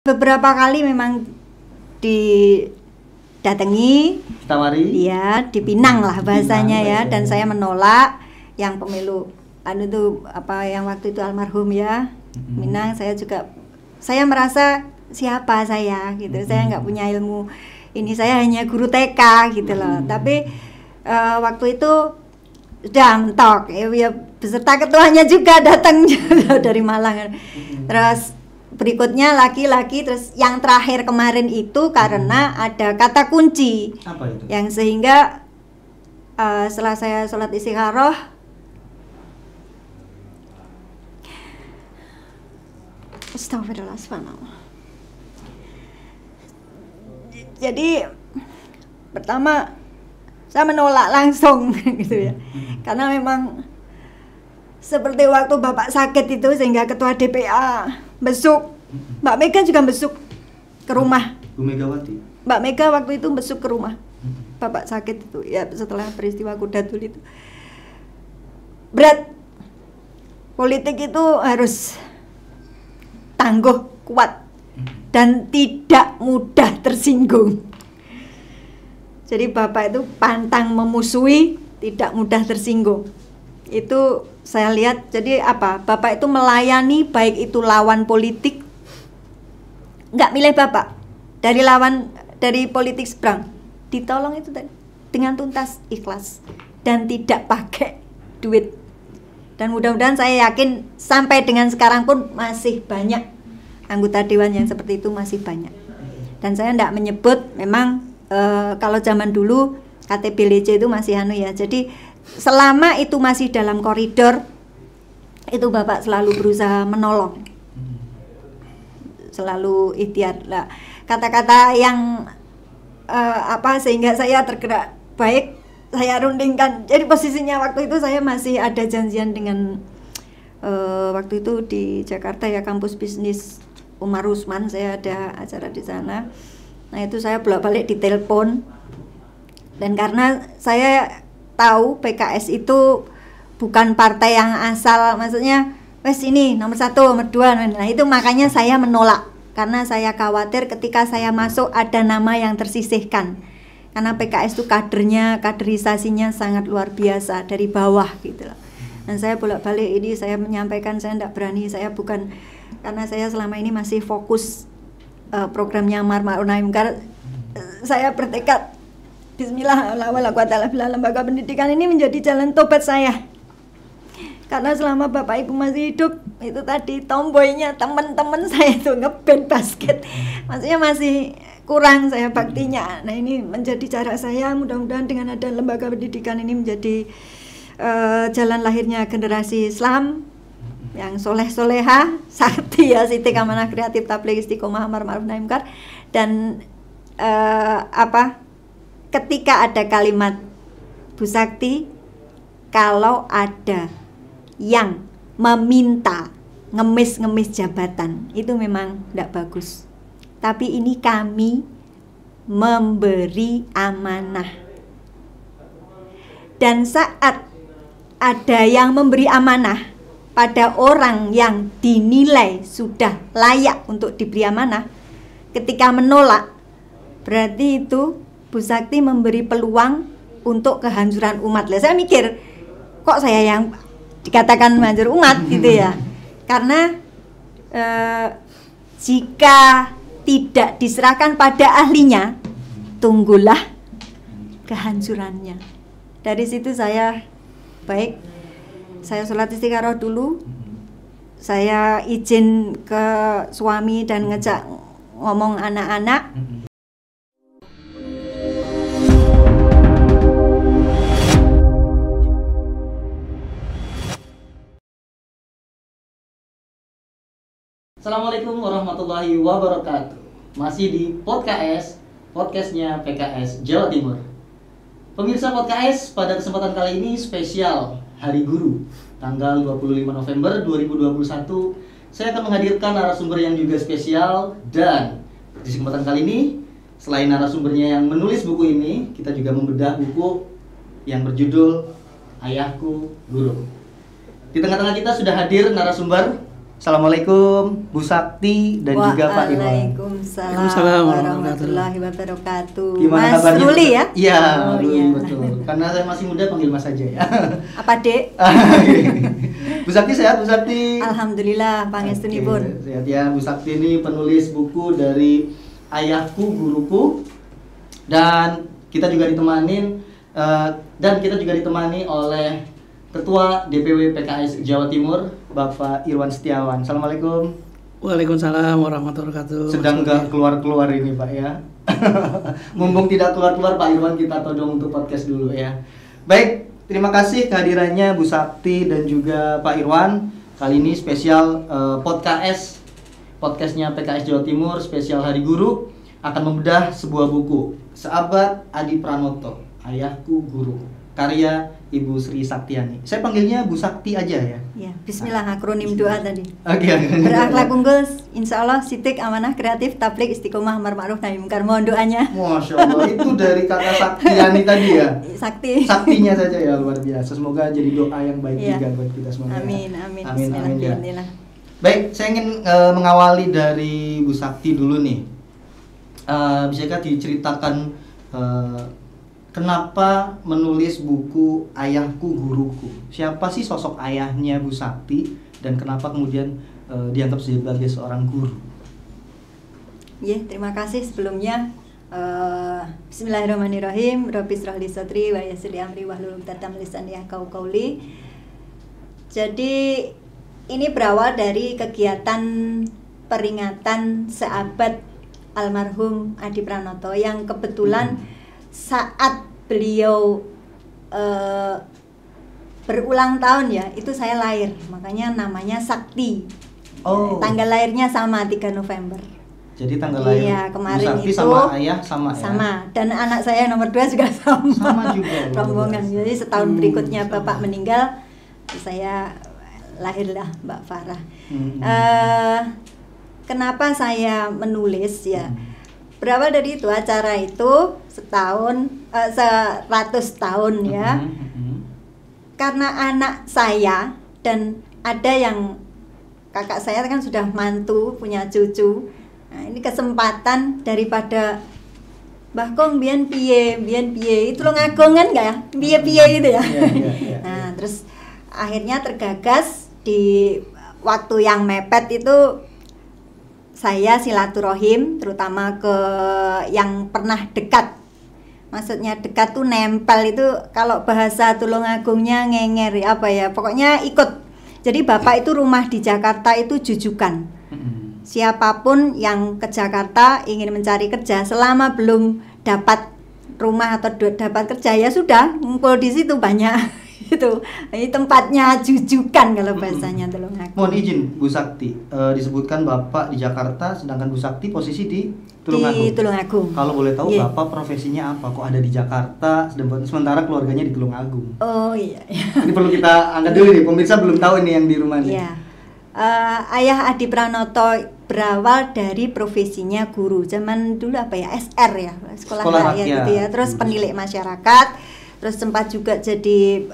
Beberapa kali memang didatangi, Tawari? iya, dipinang lah bahasanya ya, dan saya menolak yang pemilu itu yang waktu itu almarhum ya, Minang. Saya merasa siapa saya gitu, saya nggak punya ilmu ini, saya hanya guru TK gitu loh. Tapi waktu itu sudah mentok ya, beserta ketuanya juga datang dari Malang. Terus berikutnya laki-laki, terus yang terakhir kemarin itu karena ada kata kunci. Apa itu? Yang sehingga setelah saya sholat istikharoh, astagfirullah, subhanallah. Jadi pertama saya menolak langsung gitu ya. Karena memang seperti waktu Bapak sakit itu sehingga ketua DPA besuk, Mbak Mega juga besuk ke rumah. Bu Megawati? Mbak Mega waktu itu besuk ke rumah Bapak sakit itu ya, setelah peristiwa Kudatul itu. Berat, politik itu harus tangguh, kuat, dan tidak mudah tersinggung. Jadi Bapak itu pantang memusuhi, tidak mudah tersinggung. Itu saya lihat. Jadi Bapak itu melayani, baik itu lawan politik, nggak milih Bapak dari politik seberang, ditolong itu tadi dengan tuntas, ikhlas, dan tidak pakai duit. Dan mudah-mudahan saya yakin sampai dengan sekarang pun masih banyak anggota dewan yang seperti itu, masih banyak. Dan saya tidak menyebut, memang kalau zaman dulu KTP LC itu masih ya. Jadi selama itu masih dalam koridor, itu Bapak selalu berusaha menolong, selalu ikhtiar lah. Kata-kata yang sehingga saya tergerak, baik saya rundingkan. Jadi posisinya waktu itu saya masih ada janjian dengan waktu itu di Jakarta ya, kampus bisnis Umar Usman, saya ada acara di sana. Nah itu saya bolak-balik ditelepon, dan karena saya tahu PKS itu bukan partai yang asal, maksudnya wes ini nomor 1, nomor 2, nah itu makanya saya menolak, karena saya khawatir ketika saya masuk ada nama yang tersisihkan, karena PKS itu kaderisasinya sangat luar biasa dari bawah gitu loh. Dan saya bolak-balik ini saya menyampaikan saya tidak berani, saya bukan, karena saya selama ini masih fokus programnya Amar Ma'ruf Nahi Munkar. Saya bertekad, bismillah, lembaga pendidikan ini menjadi jalan tobat saya. Karena selama Bapak Ibu masih hidup, itu tadi tomboynya teman-teman saya itu ngeband basket, maksudnya masih kurang saya baktinya. Nah ini menjadi cara saya, mudah-mudahan dengan ada lembaga pendidikan ini menjadi jalan lahirnya generasi Islam yang soleh-soleha, sakti ya, Siti Amanah Kreatif Tabligh Istiqomah Amar Ma'ruf Nahi Munkar. Dan ketika ada kalimat Bu Sakti, kalau ada yang meminta ngemis-ngemis jabatan, itu memang tidak bagus. Tapi ini kami memberi amanah. Dan saat ada yang memberi amanah pada orang yang dinilai sudah layak untuk diberi amanah, ketika menolak, berarti itu Bu Sakti memberi peluang untuk kehancuran umat. Saya mikir, kok saya yang dikatakan menghancur umat gitu ya? Karena jika tidak diserahkan pada ahlinya, tunggulah kehancurannya. Dari situ saya sholat istikharoh dulu, saya izin ke suami dan ngejak ngomong anak-anak. Assalamualaikum warahmatullahi wabarakatuh. Masih di podcastnya PKS Jawa Timur. Pemirsa podcast, pada kesempatan kali ini spesial Hari Guru, tanggal 25 November 2021. Saya akan menghadirkan narasumber yang juga spesial, dan di kesempatan kali ini, selain narasumbernya yang menulis buku ini, kita juga membedah buku yang berjudul Ayahku Guru. Di tengah-tengah kita sudah hadir narasumber Assalamualaikum Bu Sakti dan juga Pak Irwan. Waalaikumsalam warahmatullahi wabarakatuh. Gimana Mas kabarnya? Ruli ya? Iya, Oh, Ruli, iya. betul. Karena saya masih muda panggil Mas saja ya. Apa Dek? Bu Sakti sehat, Bu Sakti? Alhamdulillah, pangestunipun. Oke, sehat ya. Bu Sakti ini penulis buku dari Ayahku Guruku, dan kita juga ditemani oleh Ketua DPW PKS Jawa Timur, Bapak Irwan Setiawan. Assalamualaikum. Waalaikumsalam warahmatullahi wabarakatuh. Sedang nggak keluar-keluar ini Pak ya. Mumpung tidak keluar-keluar Pak Irwan, kita todong untuk podcast dulu ya. Baik, terima kasih kehadirannya Bu Sakti dan juga Pak Irwan. Kali ini spesial podcastnya PKS Jawa Timur, spesial Hari Guru, akan membedah sebuah buku, Seabad Adi Pranoto, Ayahku Guru, karya Ibu Sri Saktiani. Saya panggilnya Bu Sakti aja ya. Ya, bismillah, akronim doa tadi. Oke. Berakhlak unggul, insya Allah, sidik, amanah, kreatif, tablik, istiqomah, amar ma'ruf, nahi munkar. Mohon doanya. Masya Allah, itu dari kata Saktiani tadi ya. Sakti. Saktinya saja ya, luar biasa. Semoga jadi doa yang baik Iya. juga buat kita semua. Amin, amin. Amin, amin ya. Bismillah. Baik, saya ingin mengawali dari Bu Sakti dulu nih. Bisakah diceritakan kenapa menulis buku Ayahku Guruku? Siapa sih sosok ayahnya Bu Sakti dan kenapa kemudian dianggap sebagai seorang guru? Ya, terima kasih sebelumnya. Bismillahirrahmanirrahim. Rabbi shrah li sadri wa yassir li amri wahlul 'uqdatam min lisani yafqahu qawli. Jadi ini berawal dari kegiatan peringatan seabad almarhum Adi Pranoto yang kebetulan saat beliau berulang tahun ya, itu saya lahir, makanya namanya Sakti. Oh. Tanggal lahirnya sama 3 November. Jadi tanggal lahir Iya, kemarin Bu Sakti itu sama ayah sama ya? Sama, dan anak saya nomor 2 juga sama. Sama juga. Rombongan. Jadi setahun berikutnya Sama. Bapak meninggal, saya lahirlah Mbak Farah. Kenapa saya menulis ya? Berawal dari itu, acara itu 100 tahun ya. Karena anak saya dan ada yang kakak saya kan sudah mantu, punya cucu. Nah, ini kesempatan daripada Mbah Kong biyen piye itu lo ngagongan enggak ya? Piye gitu ya. Iya. Nah, terus akhirnya tergagas di waktu yang mepet itu saya silaturahim terutama ke yang pernah dekat. Maksudnya dekat tuh nempel itu, kalau bahasa Tulungagungnya ngenger apa ya, pokoknya ikut. Jadi Bapak itu rumah di Jakarta itu jujukan. Siapapun yang ke Jakarta ingin mencari kerja, selama belum dapat rumah atau dapat kerja ya sudah ngumpul di situ banyak. Itu ini tempatnya jujukan kalau bahasanya Tulungagung. Mohon izin Bu Sakti, disebutkan Bapak di Jakarta sedangkan Bu Sakti posisi di Tulungagung. Di Tulungagung. Kalau boleh tahu Yeah. Bapak profesinya apa? Kok ada di Jakarta sementara keluarganya di Tulungagung? Oh iya. Ini perlu kita angkat dulu nih, pemirsa belum tahu nih yang di rumah nih. Iya. Ayah Adi Pranoto berawal dari profesinya guru. Zaman dulu apa ya? SR ya, sekolah rakyat gitu ya. Terus penilik masyarakat. Terus sempat juga jadi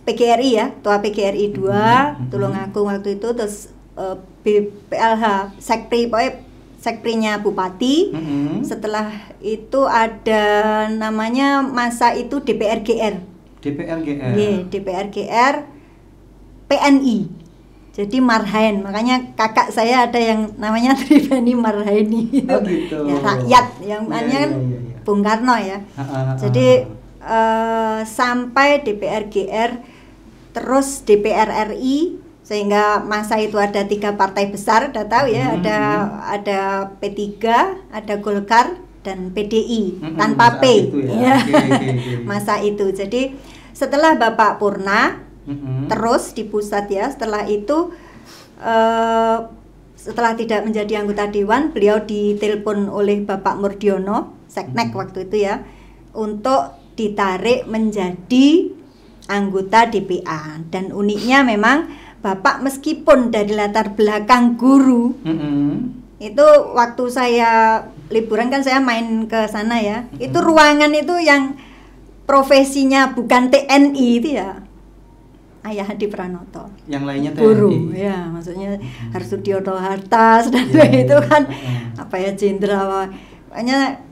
PGRI ya, Ketua PGRI 2 Tulungagung waktu itu. Terus BPLH sekprinya Bupati. Setelah itu ada namanya masa itu DPRGR. DPRGR PNI. Jadi Marhaen, makanya kakak saya ada yang namanya Tribeni Marhaeni. Oh gitu. Ya, rakyat yang namanya kan Bung Karno ya. Jadi sampai DPRGR, terus DPR RI, sehingga masa itu ada 3 partai besar, udah tahu ya, ada P3, ada Golkar dan PDI tanpa P. Ya. Masa itu. Jadi setelah Bapak Purna terus di pusat ya, setelah itu setelah tidak menjadi anggota dewan, beliau ditelepon oleh Bapak Murdiono, Seknek waktu itu ya, untuk ditarik menjadi anggota DPA. Dan uniknya memang Bapak meskipun dari latar belakang guru, itu waktu saya liburan kan saya main ke sana ya, itu ruangan itu yang profesinya bukan TNI itu ya, Ayah Hadi Pranoto. Yang lainnya Guru, TNI. ya maksudnya Harsudiono Hartas dan itu kan apa ya jenderal, makanya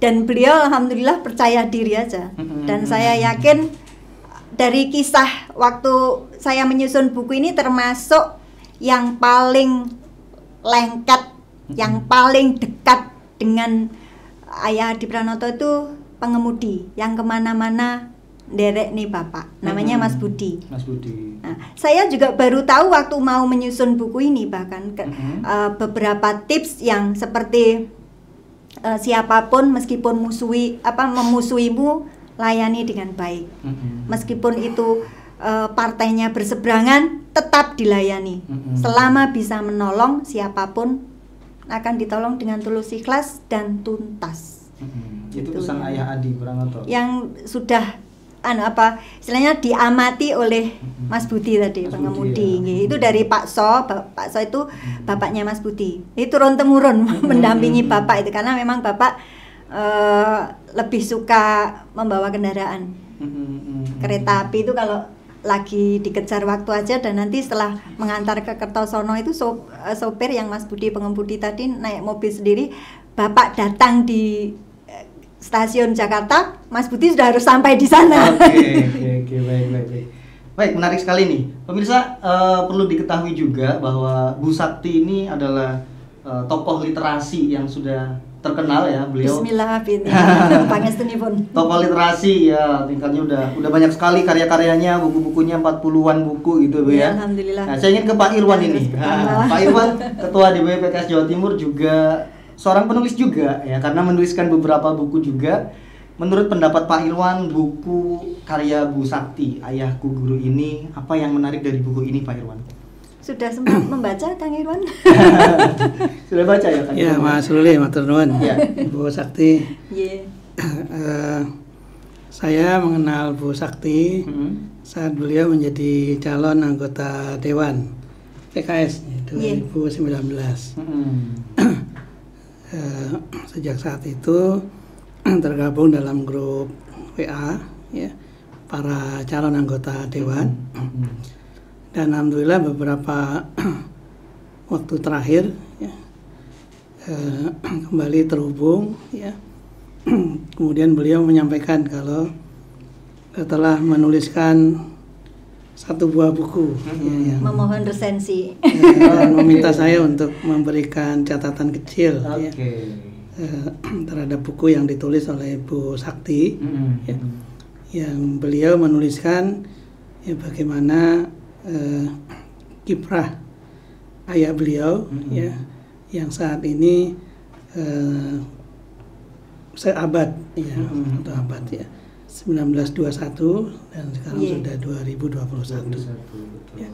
dan beliau alhamdulillah percaya diri aja. Dan saya yakin dari kisah waktu saya menyusun buku ini termasuk yang paling lengket, yang paling dekat dengan Ayah Hadi Pranoto itu pengemudi yang kemana-mana derek nih bapak, namanya Mas Budi. Mas Budi. Nah, saya juga baru tahu waktu mau menyusun buku ini bahkan beberapa tips yang seperti siapapun meskipun memusuhimu layani dengan baik. Meskipun itu partainya berseberangan tetap dilayani. Selama bisa menolong siapapun akan ditolong dengan tulus ikhlas dan tuntas. Itu pesan Ayah Hadi Pranoto. Yang sudah istilahnya diamati oleh Mas Budi tadi, Mas pengemudi. Budi, ya. Itu dari Pak So itu bapaknya Mas Budi. Itu turun temurun mendampingi bapak itu karena memang bapak lebih suka membawa kendaraan. Kereta api itu kalau lagi dikejar waktu aja, dan nanti setelah mengantar ke Kertosono itu sopir yang Mas Budi pengemudi tadi naik mobil sendiri, bapak datang di stasiun Jakarta, Mas Budi sudah harus sampai di sana. Oke, baik. Baik, menarik sekali nih. Pemirsa, perlu diketahui juga bahwa Bu Sakti ini adalah tokoh literasi yang sudah terkenal ya, beliau. Bismillah bin. Pangestunipun. Tokoh literasi ya, tingkatnya udah banyak sekali karya-karyanya, buku-bukunya 40-an buku gitu Bu ya. Alhamdulillah. Nah, saya ingin ke Pak Irwan ini. Pak Irwan, Ketua DPW PKS Jawa Timur, juga seorang penulis juga ya, karena menuliskan beberapa buku juga. Menurut pendapat Pak Irwan, buku karya Bu Sakti, Ayahku Guru ini, apa yang menarik dari buku ini Pak Irwan? Sudah sempat membaca Kang Irwan? Sudah baca ya Kang Ya, Irwan? Mas Ruli, matur nuwun. Ya. Bu Sakti. Iya. Saya mengenal Bu Sakti saat beliau menjadi calon anggota Dewan PKS 2019. Sejak saat itu tergabung dalam grup WA ya, para calon anggota Dewan. Dan alhamdulillah beberapa waktu terakhir ya, kembali terhubung ya. Kemudian beliau menyampaikan kalau telah menuliskan satu buah buku ya, yang Memohon resensi. dan meminta saya untuk memberikan catatan kecil ya, terhadap buku yang ditulis oleh Bu Sakti ya, yang beliau menuliskan ya, bagaimana kiprah ayah beliau ya, yang saat ini seabad ya, atau abad ya, 1921 dan sekarang sudah 2021. Ya.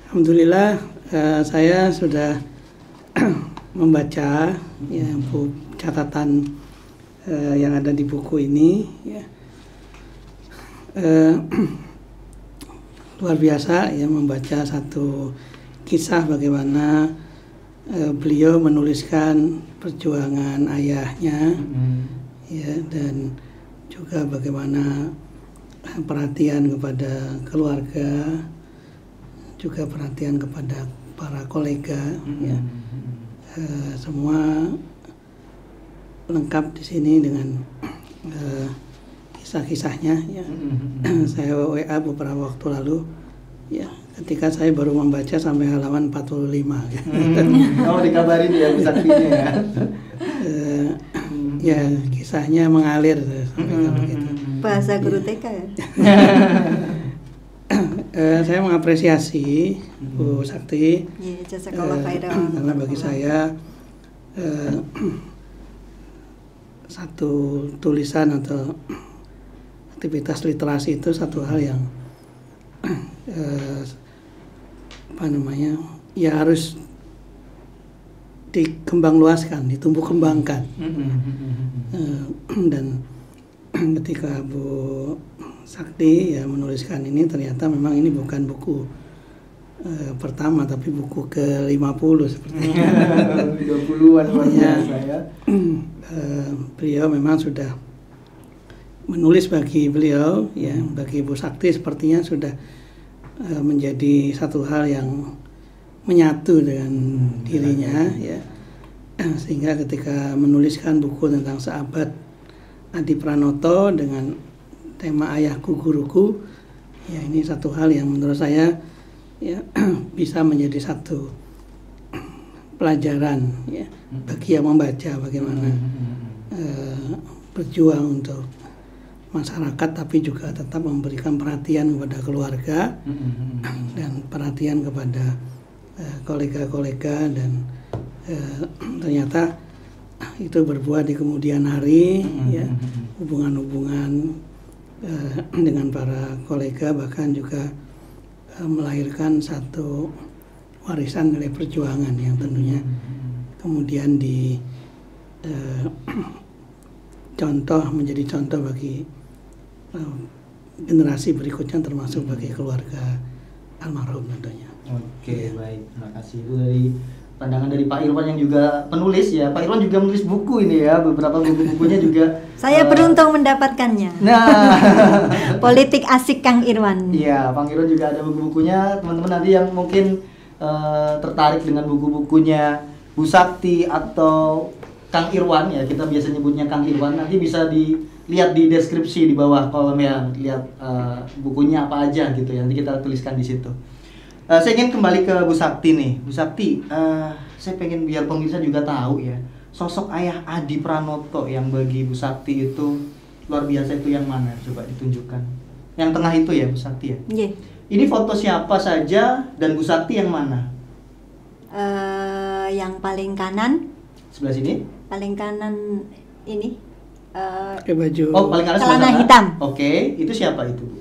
Alhamdulillah saya sudah membaca ya, catatan yang ada di buku ini ya. Luar biasa ya, membaca satu kisah bagaimana beliau menuliskan perjuangan ayahnya ya, dan juga bagaimana perhatian kepada keluarga, juga perhatian kepada para kolega ya. Semua lengkap di sini dengan kisah-kisahnya ya. Saya WA beberapa waktu lalu ya, ketika saya baru membaca sampai halaman 45 gitu. Oh, dikabarin ya Bu Saktinya ya. Ya, kisahnya mengalir sampai begitu. Bahasa guru TK ya. Saya mengapresiasi Bu Sakti. Iya, jazakallah khairan. Karena bagi saya satu tulisan atau aktivitas literasi itu satu hal yang ya harus dikembang luaskan, ditumbuh kembangkan. Dan ketika Bu Sakti ya menuliskan ini, ternyata memang ini bukan buku pertama, tapi buku ke-50 sepertinya. 20-an luar biasa ya. Beliau memang sudah menulis, bagi beliau ya, bagi Bu Sakti sepertinya sudah menjadi satu hal yang menyatu dengan dirinya ya. Sehingga ketika menuliskan buku tentang sahabat Adi Pranoto dengan tema Ayahku Guruku, ya ini satu hal yang menurut saya ya bisa menjadi satu pelajaran ya bagi yang membaca bagaimana berjuang untuk masyarakat, tapi juga tetap memberikan perhatian kepada keluarga dan perhatian kepada kolega-kolega, dan ternyata itu berbuah di kemudian hari ya, hubungan-hubungan dengan para kolega, bahkan juga melahirkan satu warisan nilai perjuangan yang tentunya kemudian menjadi contoh bagi generasi berikutnya, termasuk bagi keluarga almarhum tentunya. Oke, baik, terima kasih. Itu dari pandangan dari Pak Irwan yang juga penulis ya. Pak Irwan juga menulis buku ini ya, beberapa buku-bukunya juga. Saya beruntung mendapatkannya. Nah, Politik Asik Kang Irwan. Iya, Kang Irwan juga ada buku-bukunya. Teman-teman nanti yang mungkin tertarik dengan buku-bukunya Bu Sakti atau Kang Irwan ya, kita biasa nyebutnya Kang Irwan, nanti bisa dilihat di deskripsi di bawah kolom ya, lihat bukunya apa aja gitu ya, nanti kita tuliskan di situ. Saya ingin kembali ke Bu Sakti nih. Bu Sakti, saya pengen biar pemirsa juga tahu ya, sosok ayah Adi Pranoto yang bagi Bu Sakti itu luar biasa itu yang mana? Coba ditunjukkan. Yang tengah itu ya Bu Sakti ya? Yeah. Ini foto siapa saja dan Bu Sakti yang mana? Yang paling kanan. Sebelah sini? Paling kanan ini. Baju. Oh, paling kanan celana sebelah hitam. Oke, itu siapa itu Bu?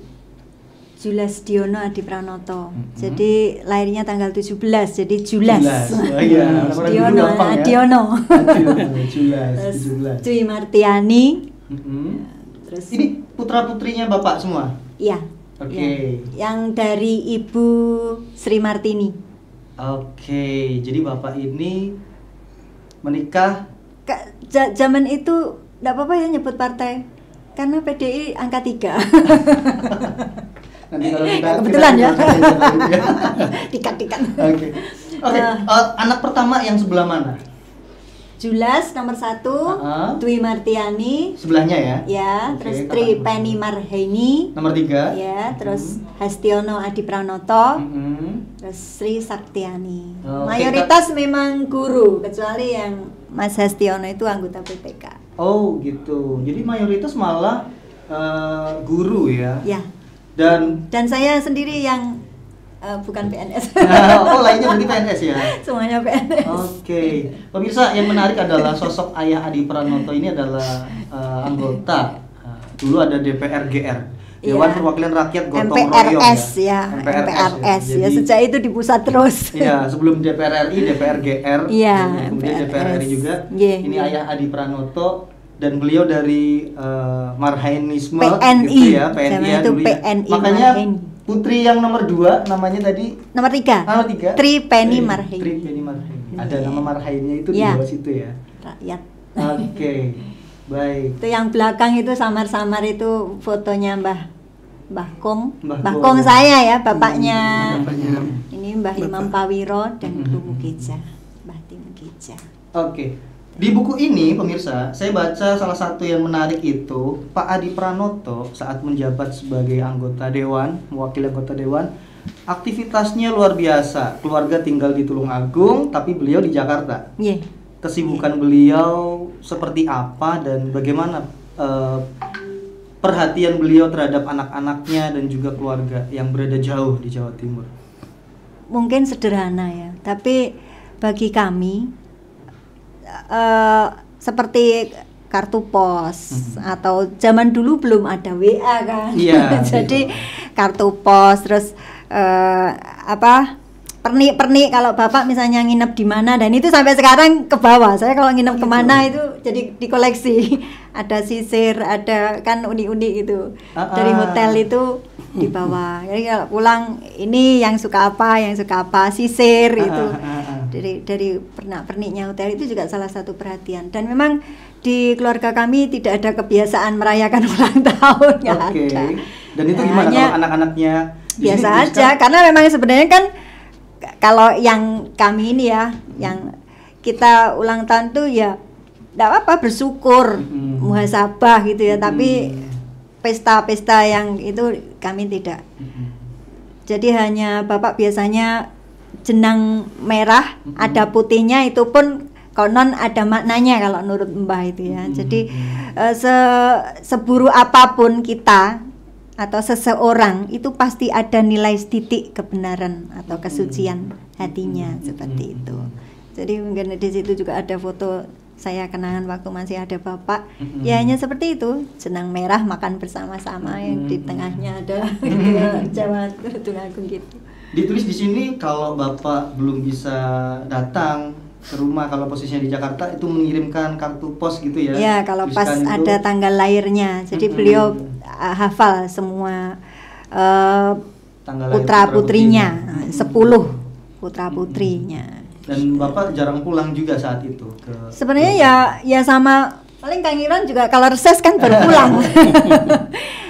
Julas Diono Adi Pranoto. Jadi lahirnya tanggal 17, jadi Julas. Oh iya, Diono Adiono. Julas, 17. Dwi Martiani. Terus Ini putra-putrinya Bapak semua? Iya. Oke. Ya. Yang dari Ibu Sri Martini. Oke, jadi Bapak ini menikah Zaman itu enggak apa-apa ya nyebut partai. Karena PDI angka 3. Nanti kalau kita kebetulan kita ya. Dikat. Oke. Anak pertama yang sebelah mana? Julas nomor 1, Dwi Martiani. Sebelahnya ya? Ya, terus Tri Penny Marhaini. Nomor 3. Ya, terus Hastiono Adi Pranoto. Terus Sri Saktiani. Mayoritas memang guru, kecuali yang Mas Hastiono itu anggota PPK. Oh gitu. Jadi mayoritas malah guru ya? Ya. Dan saya sendiri yang bukan PNS. Oh, lainnya berarti PNS ya? Semuanya PNS. Oke. Pemirsa, yang menarik adalah sosok ayah Adi Pranoto ini adalah anggota dulu ada DPR GR, Dewan Perwakilan Rakyat Gotong Royong ya. MPRS ya. Sejak itu di pusat terus. Iya, sebelum DPR RI, DPR GR, ya, kemudian DPR RI juga. Ini ayah Adi Pranoto. Dan beliau dari Marhainisme PNI, gitu ya, PNI ya, dulu ya. PNI Makanya Marhaini. putri yang nomor 2 namanya tadi nomor 3. Nomor 3. Tri Penny Marhaini. Tri Penny Marhaini. Ada nama Marhaininya itu di ya. bawah situ ya. Rakyat. Oke. Baik. Itu yang belakang itu samar-samar itu fotonya Mbah Kong. Mbah Kong saya ya, bapaknya. Bapaknya. Ini Mbah Imam Pawiro dan Ibu Mukija. Mbah Tim Mukija. Oke. Di buku ini pemirsa, saya baca salah satu yang menarik itu Pak Adi Pranoto saat menjabat sebagai anggota dewan, mewakili anggota dewan, aktivitasnya luar biasa. Keluarga tinggal di Tulungagung, tapi beliau di Jakarta. Yeah. Kesibukan beliau seperti apa dan bagaimana perhatian beliau terhadap anak-anaknya dan juga keluarga yang berada jauh di Jawa Timur? Mungkin sederhana ya, tapi bagi kami seperti kartu pos atau zaman dulu belum ada WA kan. Iya. Jadi kartu pos, terus pernik-pernik kalau bapak misalnya nginep di mana, dan itu sampai sekarang ke bawah. Saya kalau nginep kemana itu jadi dikoleksi. Ada sisir, ada kan uni-uni gitu. Dari hotel itu di bawah. Jadi kalau pulang ini yang suka apa, sisir itu. Dari pernak-perniknya hotel itu juga salah satu perhatian. Dan memang di keluarga kami tidak ada kebiasaan merayakan ulang tahun. Oke. Dan itu gimana kalau anak-anaknya biasa aja, karena memang sebenarnya kan kalau yang kami ini ya, yang kita ulang tahun tuh ya enggak apa-apa, bersyukur, muhasabah gitu ya, tapi pesta-pesta yang itu kami tidak. Jadi hanya Bapak biasanya jenang merah, ada putihnya, itu pun konon ada maknanya kalau menurut Mbah itu ya. Jadi seburu apapun kita atau seseorang itu pasti ada nilai titik kebenaran atau kesucian hatinya, seperti itu. Jadi mungkin di situ juga ada foto saya kenangan waktu masih ada Bapak. Ya hanya seperti itu, jenang merah makan bersama-sama, yang di tengahnya ada Jawa Tulungagung gitu. Ditulis di sini kalau Bapak belum bisa datang ke rumah, kalau posisinya di Jakarta, itu mengirimkan kartu pos gitu ya? Ya, kalau pas itu ada tanggal lahirnya. Jadi beliau hafal semua putra putrinya, 10 putra putrinya. Dan Bapak jarang pulang juga saat itu ke... Sebenarnya ya sama, paling Kang Irwan juga kalau reses kan baru pulang.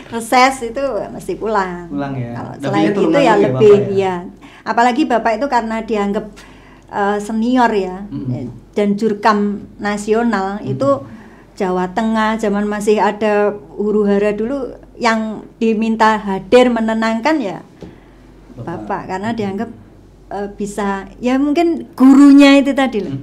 Reses itu mesti pulang. Pulang ya. Kalau selain itu ya lebih ya. Apalagi Bapak itu karena dianggap senior ya, dan jurkam nasional itu Jawa Tengah zaman masih ada huru-hara dulu, yang diminta hadir menenangkan ya Bapak, karena dianggap bisa, ya mungkin gurunya itu tadi loh.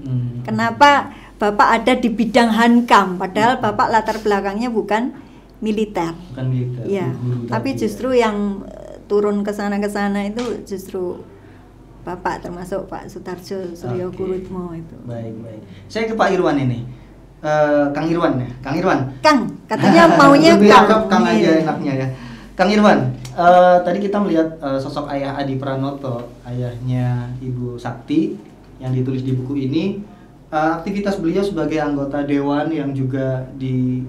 Kenapa Bapak ada di bidang Hankam, padahal Bapak latar belakangnya bukan militer. Bukan militer. Ya, tapi justru yang turun ke sana itu justru Bapak, termasuk Pak Sutarjo Suryo Gurutmo itu. Baik. Saya ke Pak Irwan ini. Kang Irwan ya. Kang, katanya maunya lebih akrab Kang aja enaknya ya. Kang Irwan, tadi kita melihat sosok ayah Adi Pranoto, ayahnya Ibu Sakti yang ditulis di buku ini. Aktivitas beliau sebagai anggota dewan yang juga di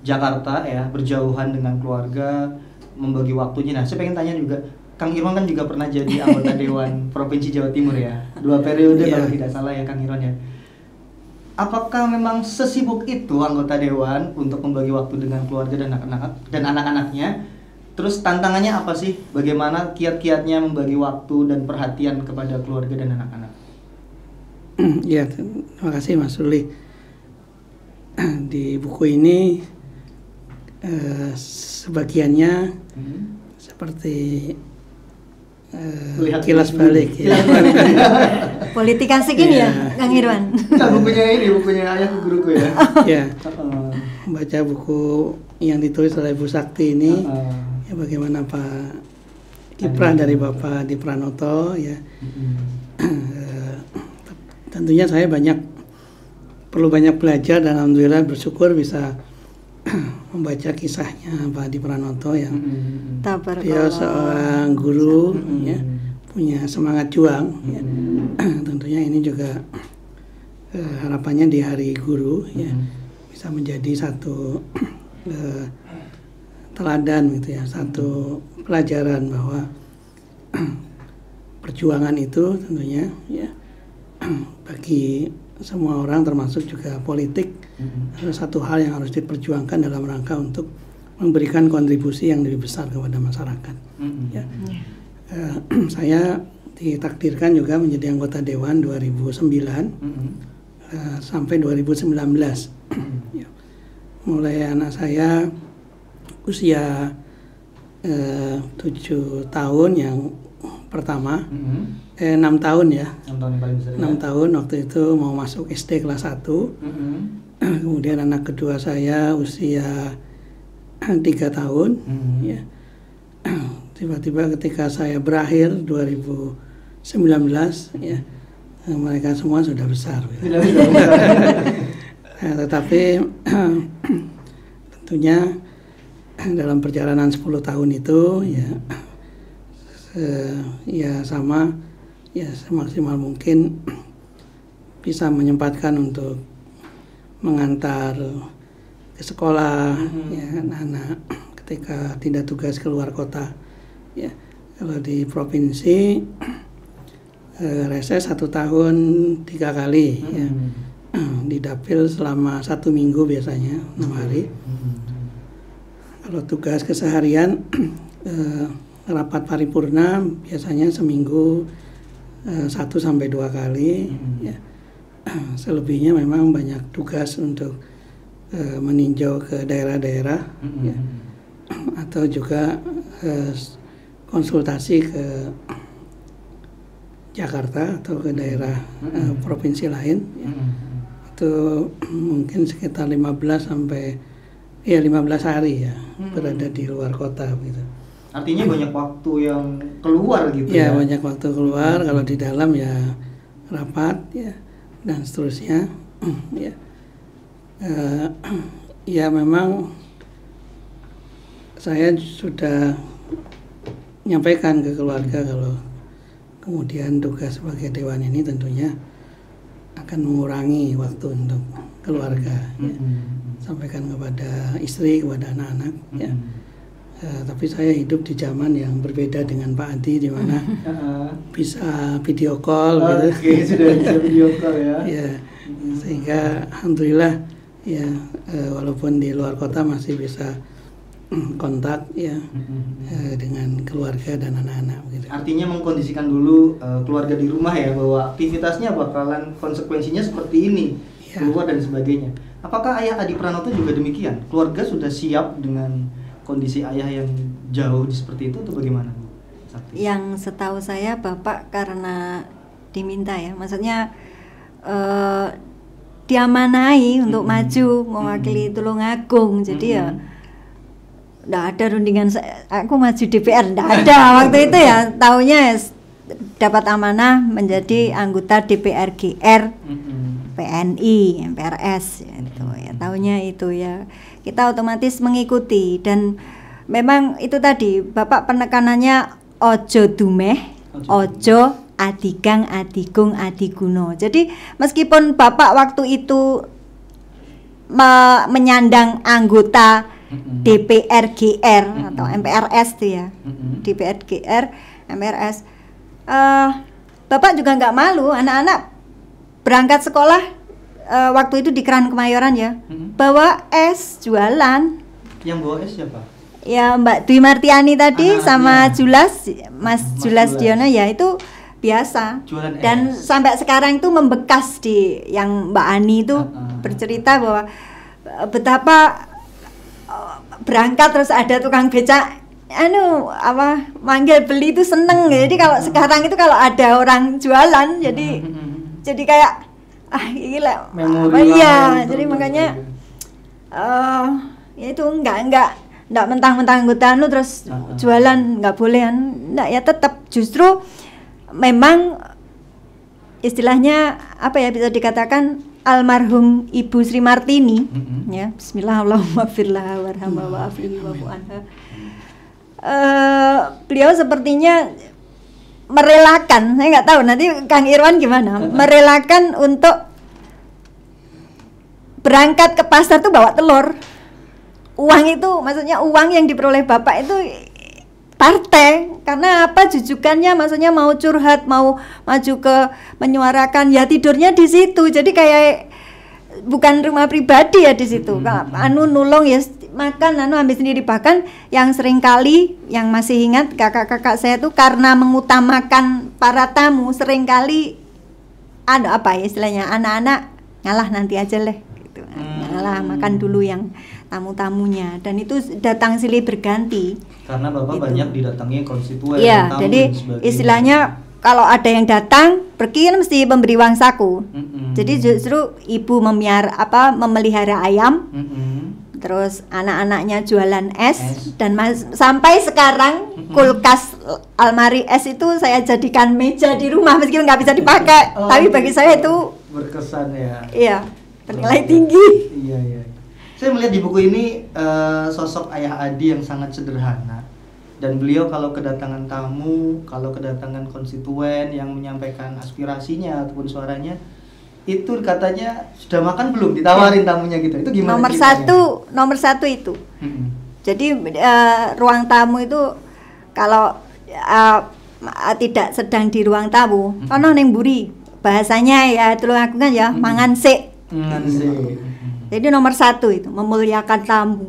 Jakarta ya, berjauhan dengan keluarga, membagi waktunya. Nah, saya pengen tanya juga, Kang Irwan kan juga pernah jadi anggota dewan Provinsi Jawa Timur ya, 2 periode kalau tidak salah ya Kang Irwan ya. Apakah memang sesibuk itu anggota dewan untuk membagi waktu dengan keluarga dan anak-anaknya? Terus tantangannya apa sih? Bagaimana kiat-kiatnya membagi waktu dan perhatian kepada keluarga dan anak-anak? Ya, terima kasih Mas Ruli. Di buku ini sebagiannya seperti kilas balik ya. Politik asik ini ya, Kang Irwan. Bukunya ayah guruku ya. Ya. Baca buku yang ditulis oleh Bu Sakti ini, ya bagaimana Pak kiprah dari Bapak Adi Pranoto ya. Tentunya saya perlu banyak belajar, dan alhamdulillah bersyukur bisa membaca kisahnya Pak Adi Pranoto yang dia seorang guru ya, punya semangat juang ya. Tentunya ini juga harapannya di Hari Guru ya bisa menjadi satu teladan gitu ya, satu pelajaran bahwa perjuangan itu tentunya ya bagi semua orang, termasuk juga politik, ada satu hal yang harus diperjuangkan dalam rangka untuk memberikan kontribusi yang lebih besar kepada masyarakat. Ya. Saya ditakdirkan juga menjadi anggota Dewan 2009 sampai 2019. Ya. Mulai anak saya usia 7 tahun yang pertama, 6 tahun ya. 6 tahun waktu itu mau masuk SD kelas 1. Kemudian anak kedua saya usia 3 tahun ya. Tiba-tiba ketika saya berakhir 2019 ya, mereka semua sudah besar. Nah, tetapi tentunya dalam perjalanan 10 tahun itu ya sama ya semaksimal mungkin bisa menyempatkan untuk mengantar ke sekolah ya anak-anak ketika tidak tugas keluar kota ya. Kalau di provinsi reses 1 tahun 3 kali ya, di dapil selama 1 minggu biasanya 6 hari. Kalau tugas keseharian rapat paripurna biasanya seminggu 1 sampai 2 kali. Ya. Selebihnya memang banyak tugas untuk meninjau ke daerah-daerah, ya. Atau juga konsultasi ke Jakarta atau ke daerah provinsi lain, ya. Itu mungkin sekitar 15 hari ya, berada di luar kota gitu. Artinya banyak waktu yang keluar gitu ya? Ya, banyak waktu keluar. Kalau di dalam ya rapat ya dan seterusnya. Ya, ya memang saya sudah menyampaikan ke keluarga kalau kemudian tugas sebagai dewan ini tentunya akan mengurangi waktu untuk keluarga. Ya. Sampaikan kepada istri, kepada anak-anak. Ya. Tapi saya hidup di zaman yang berbeda dengan Pak Adi, di mana bisa video call gitu. Oke, sudah bisa video call ya. Ya, sehingga alhamdulillah ya, walaupun di luar kota masih bisa kontak ya dengan keluarga dan anak-anak gitu. Artinya mengkondisikan dulu keluarga di rumah ya, bahwa aktivitasnya bakalan konsekuensinya seperti ini, ya. Keluar dan sebagainya. Apakah Ayah Adi Pranoto juga demikian? Keluarga sudah siap dengan kondisi ayah yang jauh seperti itu atau bagaimana? Yang setahu saya Bapak karena diminta ya, maksudnya diamanai untuk maju mewakili Tulungagung, jadi ya nggak ada rundingan aku maju DPR, nggak ada waktu itu ya. Taunya dapat amanah menjadi anggota DPR GR, PNI, MPRS gitu ya. Taunya itu ya. Kita otomatis mengikuti, dan memang itu tadi Bapak penekanannya ojo dumeh, ojo adigang, adigung, adiguno. Jadi meskipun Bapak waktu itu menyandang anggota DPR GR atau MPRS tuh ya, DPR GR, MPRS, Bapak juga nggak malu anak-anak berangkat sekolah. Waktu itu di Keran Kemayoran ya, bawa es jualan. Yang bawa es siapa? Ya Mbak Dwi Martiani tadi sama Julas, Mas Julas Diono ya, itu biasa. Jualan dan es. Sampai sekarang itu membekas di yang Mbak Ani itu bercerita bahwa betapa berangkat terus ada tukang becak manggil beli itu seneng. Jadi kalau sekarang itu kalau ada orang jualan jadi kayak gila, iya, jadi makanya ya itu enggak mentang-mentang anggota terus jualan, nggak boleh, enggak ya, tetap justru memang istilahnya apa ya, bisa dikatakan almarhum Ibu Sri Martini ya, bismillahirrahmanirrahim warhamha wa'afihi wa'fu anha, beliau sepertinya merelakan, saya nggak tahu nanti Kang Irwan gimana, merelakan untuk berangkat ke pasar tuh bawa telur. Uang itu, maksudnya uang yang diperoleh Bapak itu partai, karena apa, jujukannya maksudnya mau curhat, mau maju ke menyuarakan, ya tidurnya di situ. Jadi kayak bukan rumah pribadi ya di situ. Nulung ya makan ambil sendiri. Bahkan yang sering kali yang masih ingat kakak-kakak saya tuh karena mengutamakan para tamu, sering kali apa ya istilahnya, anak-anak ngalah nanti aja gitu. Ngalah makan dulu yang tamu-tamunya, dan itu datang silih berganti. Karena Bapak gitu. Banyak didatangi konstituen. Iya, jadi istilahnya kalau ada yang datang pergi mesti memberi uang saku. Jadi justru ibu memelihara ayam. Terus anak-anaknya jualan es. Dan sampai sekarang kulkas almari es itu saya jadikan meja di rumah meskipun nggak bisa dipakai. Tapi bagi saya itu berkesan ya. Iya, bernilai tinggi. Iya. Saya melihat di buku ini sosok Ayah Adi yang sangat sederhana, dan beliau kalau kedatangan tamu, kalau kedatangan konstituen yang menyampaikan aspirasinya ataupun suaranya, itu katanya sudah makan belum, ditawarin tamunya gitu. Itu gimana? Nomor satu itu. Jadi ruang tamu itu kalau tidak sedang di ruang tamu, kono ning mburi, bahasanya ya Tulungagung kan ya, mangan sik. Jadi nomor 1 itu memuliakan tamu.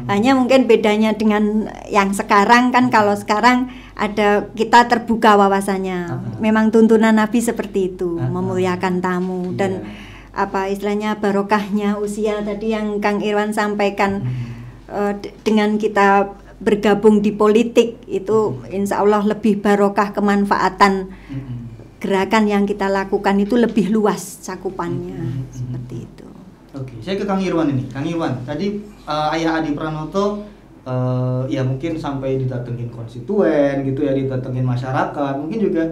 Hanya mungkin bedanya dengan yang sekarang kan, kalau sekarang ada kita terbuka wawasannya. Memang tuntunan Nabi seperti itu, memuliakan tamu dan apa istilahnya barokahnya usia tadi yang Kang Irwan sampaikan. Dengan kita bergabung di politik itu insya Allah lebih barokah, kemanfaatan gerakan yang kita lakukan itu lebih luas cakupannya, seperti itu. Oke, saya ke Kang Irwan ini. Kang Irwan, tadi Ayah Adi Pranoto ya mungkin sampai didatengin konstituen gitu ya, didatengin masyarakat, mungkin juga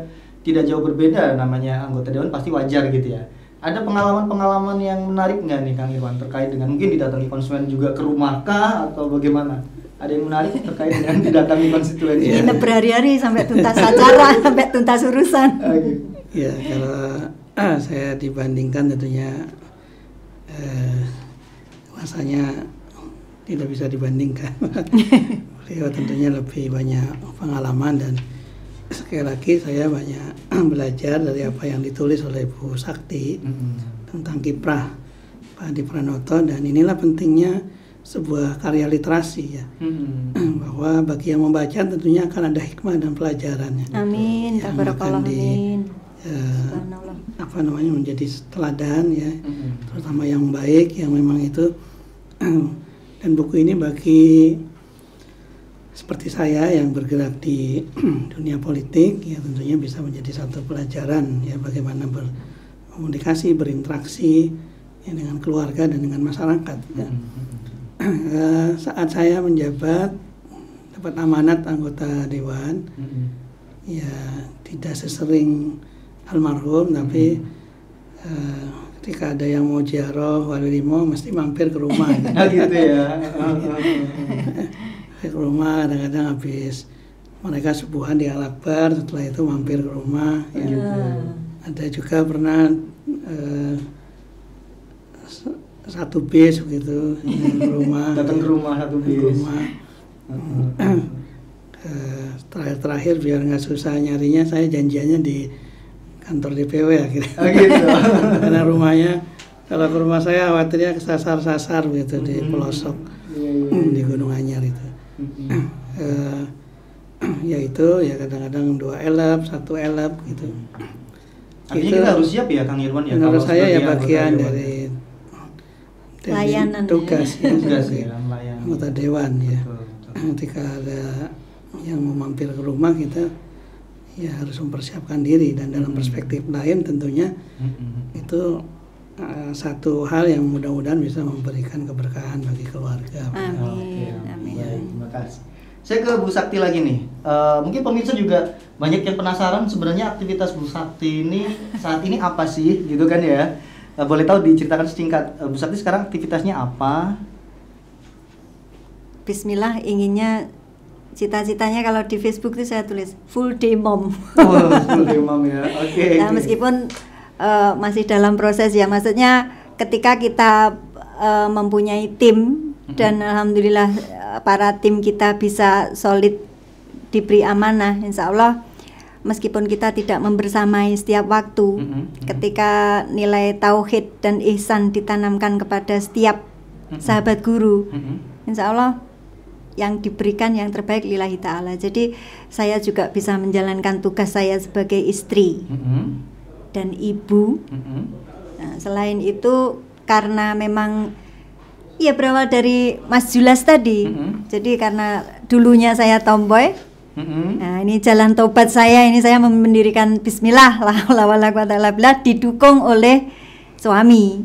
tidak jauh berbeda, namanya anggota dewan pasti wajar gitu ya. Ada pengalaman-pengalaman yang menarik nggak nih Kang Irwan terkait dengan mungkin didatangi konstituen juga ke rumah kah atau bagaimana? Ada yang menarik terkait dengan didatangi konstituen? Nginep berhari-hari sampai tuntas acara, sampai tuntas urusan. Ya, kalau saya dibandingkan tentunya rasanya tidak bisa dibandingkan. Beliau tentunya lebih banyak pengalaman dan sekali lagi saya banyak belajar dari apa yang ditulis oleh Bu Sakti tentang kiprah Pak Adi Pranoto, dan inilah pentingnya sebuah karya literasi ya, bahwa bagi yang membaca tentunya akan ada hikmah dan pelajarannya. Amin. Yang akan menjadi teladan ya, terutama yang baik yang memang itu. Dan buku ini bagi seperti saya yang bergerak di dunia politik ya tentunya bisa menjadi satu pelajaran ya, bagaimana berkomunikasi, berinteraksi ya, dengan keluarga dan dengan masyarakat ya. Saat saya menjabat dapat amanat anggota dewan ya tidak sesering almarhum, tapi ketika ada yang mau ziarah Walilimo mesti mampir ke rumah gitu ya. Ke rumah kadang-kadang habis mereka subuhan di Al-Akbar, setelah itu mampir ke rumah ya. Ada juga pernah satu bis begitu ke rumah, datang ke rumah satu bis. Terakhir biar nggak susah nyarinya, saya janjiannya di kantor DPW akhirnya. Gitu. Karena rumahnya, kalau ke rumah saya khawatirnya kesasar-sasar gitu di pelosok di Gunung Anyar itu. Ya itu ya kadang-kadang 2 elep, 1 elep gitu. Artinya kita harus siap ya Kang Irwan ya. Menurut saya ya bagian dari layanan tugas ya. Anggota dewan ya. Ketika ada yang mau mampir ke rumah, kita ya harus mempersiapkan diri, dan dalam perspektif lain tentunya itu satu hal yang mudah-mudahan bisa memberikan keberkahan bagi keluarga. Amin. Amin. Baik, terima kasih. Saya ke Bu Sakti lagi nih. Mungkin pemirsa juga banyak yang penasaran sebenarnya aktivitas Bu Sakti ini saat ini apa sih, gitu kan ya? Boleh tahu diceritakan singkat, Bu Sakti sekarang aktivitasnya apa? Bismillah, inginnya cita-citanya kalau di Facebook itu saya tulis full day mom. Full day mom ya. Oke. Nah, meskipun masih dalam proses ya, maksudnya ketika kita mempunyai tim dan alhamdulillah para tim kita bisa solid, diberi amanah, insya Allah meskipun kita tidak membersamai setiap waktu, ketika nilai tauhid dan ihsan ditanamkan kepada setiap sahabat guru, insya Allah yang diberikan yang terbaik lillahi ta'ala. Jadi saya juga bisa menjalankan tugas saya sebagai istri dan ibu. Nah, selain itu karena memang ya berawal dari Mas Julas tadi. Jadi karena dulunya saya tomboy. Nah, ini jalan tobat saya, ini saya mendirikan bismillah la haula wala quwata illa billah, didukung oleh suami.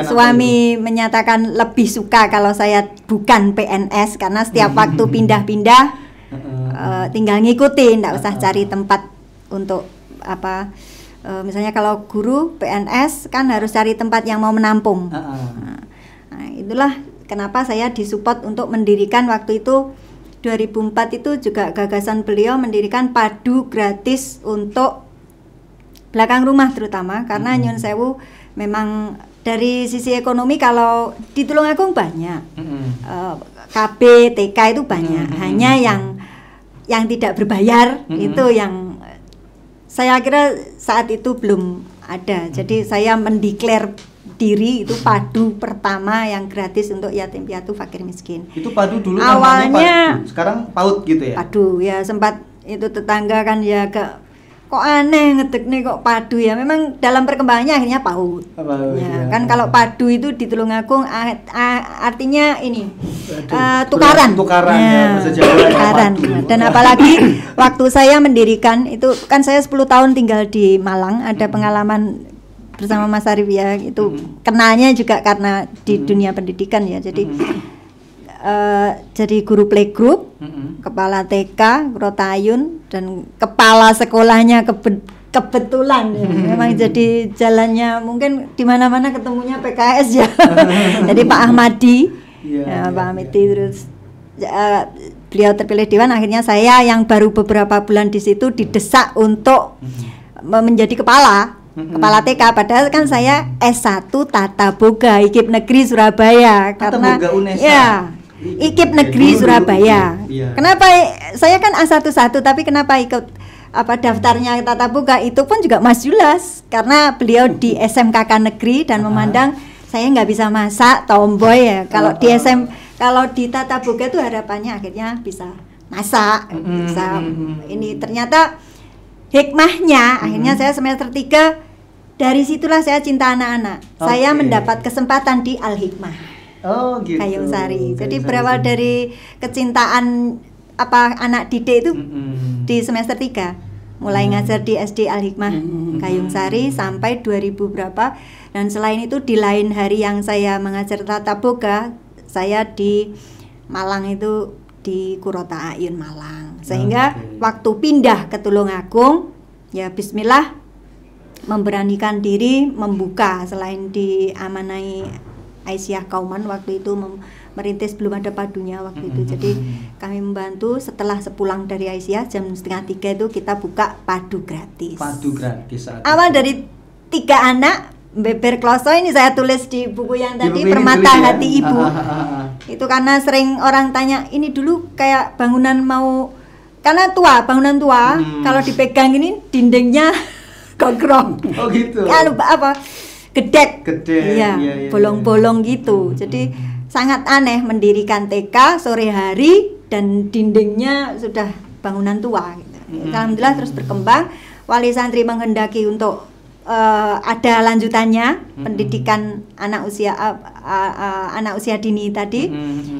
Suami menyatakan lebih suka kalau saya bukan PNS karena setiap waktu pindah-pindah tinggal ngikutin, enggak usah cari tempat untuk apa. Misalnya kalau guru PNS kan harus cari tempat yang mau menampung. Nah, itulah kenapa saya disupport untuk mendirikan waktu itu 2004 itu juga gagasan beliau mendirikan padu gratis untuk belakang rumah terutama karena Nyun Sewu memang dari sisi ekonomi kalau di Tulungagung banyak, KB, TK itu banyak, hanya yang tidak berbayar itu yang saya kira saat itu belum ada. Jadi saya mendeklar diri itu padu pertama yang gratis untuk yatim piatu fakir miskin. Itu padu dulu awalnya padu. Sekarang PAUD gitu ya? Padu ya, sempat itu tetangga kan ya kok aneh ngedek nih kok padu ya. Memang dalam perkembangannya akhirnya PAUD. Ya, kan kalau padu itu di Tulungagung artinya ini tukaran. Tukaran ya, bahasa Jawa tukaran. Dan apalagi waktu saya mendirikan itu kan saya 10 tahun tinggal di Malang, ada pengalaman bersama Mas Arif ya, itu kenalnya juga karena di dunia pendidikan ya. Jadi jadi guru playgroup, kepala TK, Rotayun, dan kepala sekolahnya kebetulan ya. Memang jadi jalannya mungkin di mana-mana ketemunya PKS ya. Jadi Pak Ahmadi, Pak Ahmadi, terus beliau terpilih dewan, akhirnya saya yang baru beberapa bulan di situ didesak untuk menjadi kepala TK, padahal kan saya S1 Tata Boga IKIP Negeri Surabaya. Tata karena Boga UNESA. Ya IKIP Negeri Surabaya. Iya. Kenapa saya kan A11 tapi kenapa ikut daftarnya Tata Boga itu pun juga Mas Julas, karena beliau di SMKK Negeri dan memandang saya nggak bisa masak, tomboy ya. Kalau di Tata Boga itu harapannya akhirnya bisa masak, bisa ini. Ternyata hikmahnya akhirnya saya semester 3, dari situlah saya cinta anak-anak. Saya mendapat kesempatan di Al Hikmah. Oh gitu. Kayung Sari. Jadi berawal dari kecintaan anak didik itu di semester 3. Mulai ngajar di SD Al Hikmah Kayung Sari sampai 2000 berapa. Dan selain itu di lain hari yang saya mengajar Tata Boga, saya di Malang itu di Kurota Ayun Malang. Sehingga waktu pindah ke Tulungagung ya bismillah memberanikan diri membuka, selain diamanai Aisyah Kauman waktu itu merintis, belum ada padunya waktu itu. Jadi kami membantu, setelah sepulang dari Aisyah jam 2:30 itu kita buka padu gratis. Padu gratis saat awal itu. Dari 3 anak beber kloso, ini saya tulis di buku yang tadi, Permata Hati Ibu. Itu karena sering orang tanya, ini dulu kayak bangunan karena bangunan tua, kalau dipegang ini dindingnya gogrong. Oh gitu. Kalau gedek. Iya, iya, bolong-bolong gitu. Jadi sangat aneh mendirikan TK sore hari dan dindingnya sudah bangunan tua gitu. Alhamdulillah terus berkembang. Wali santri menghendaki untuk ada lanjutannya pendidikan anak usia dini tadi,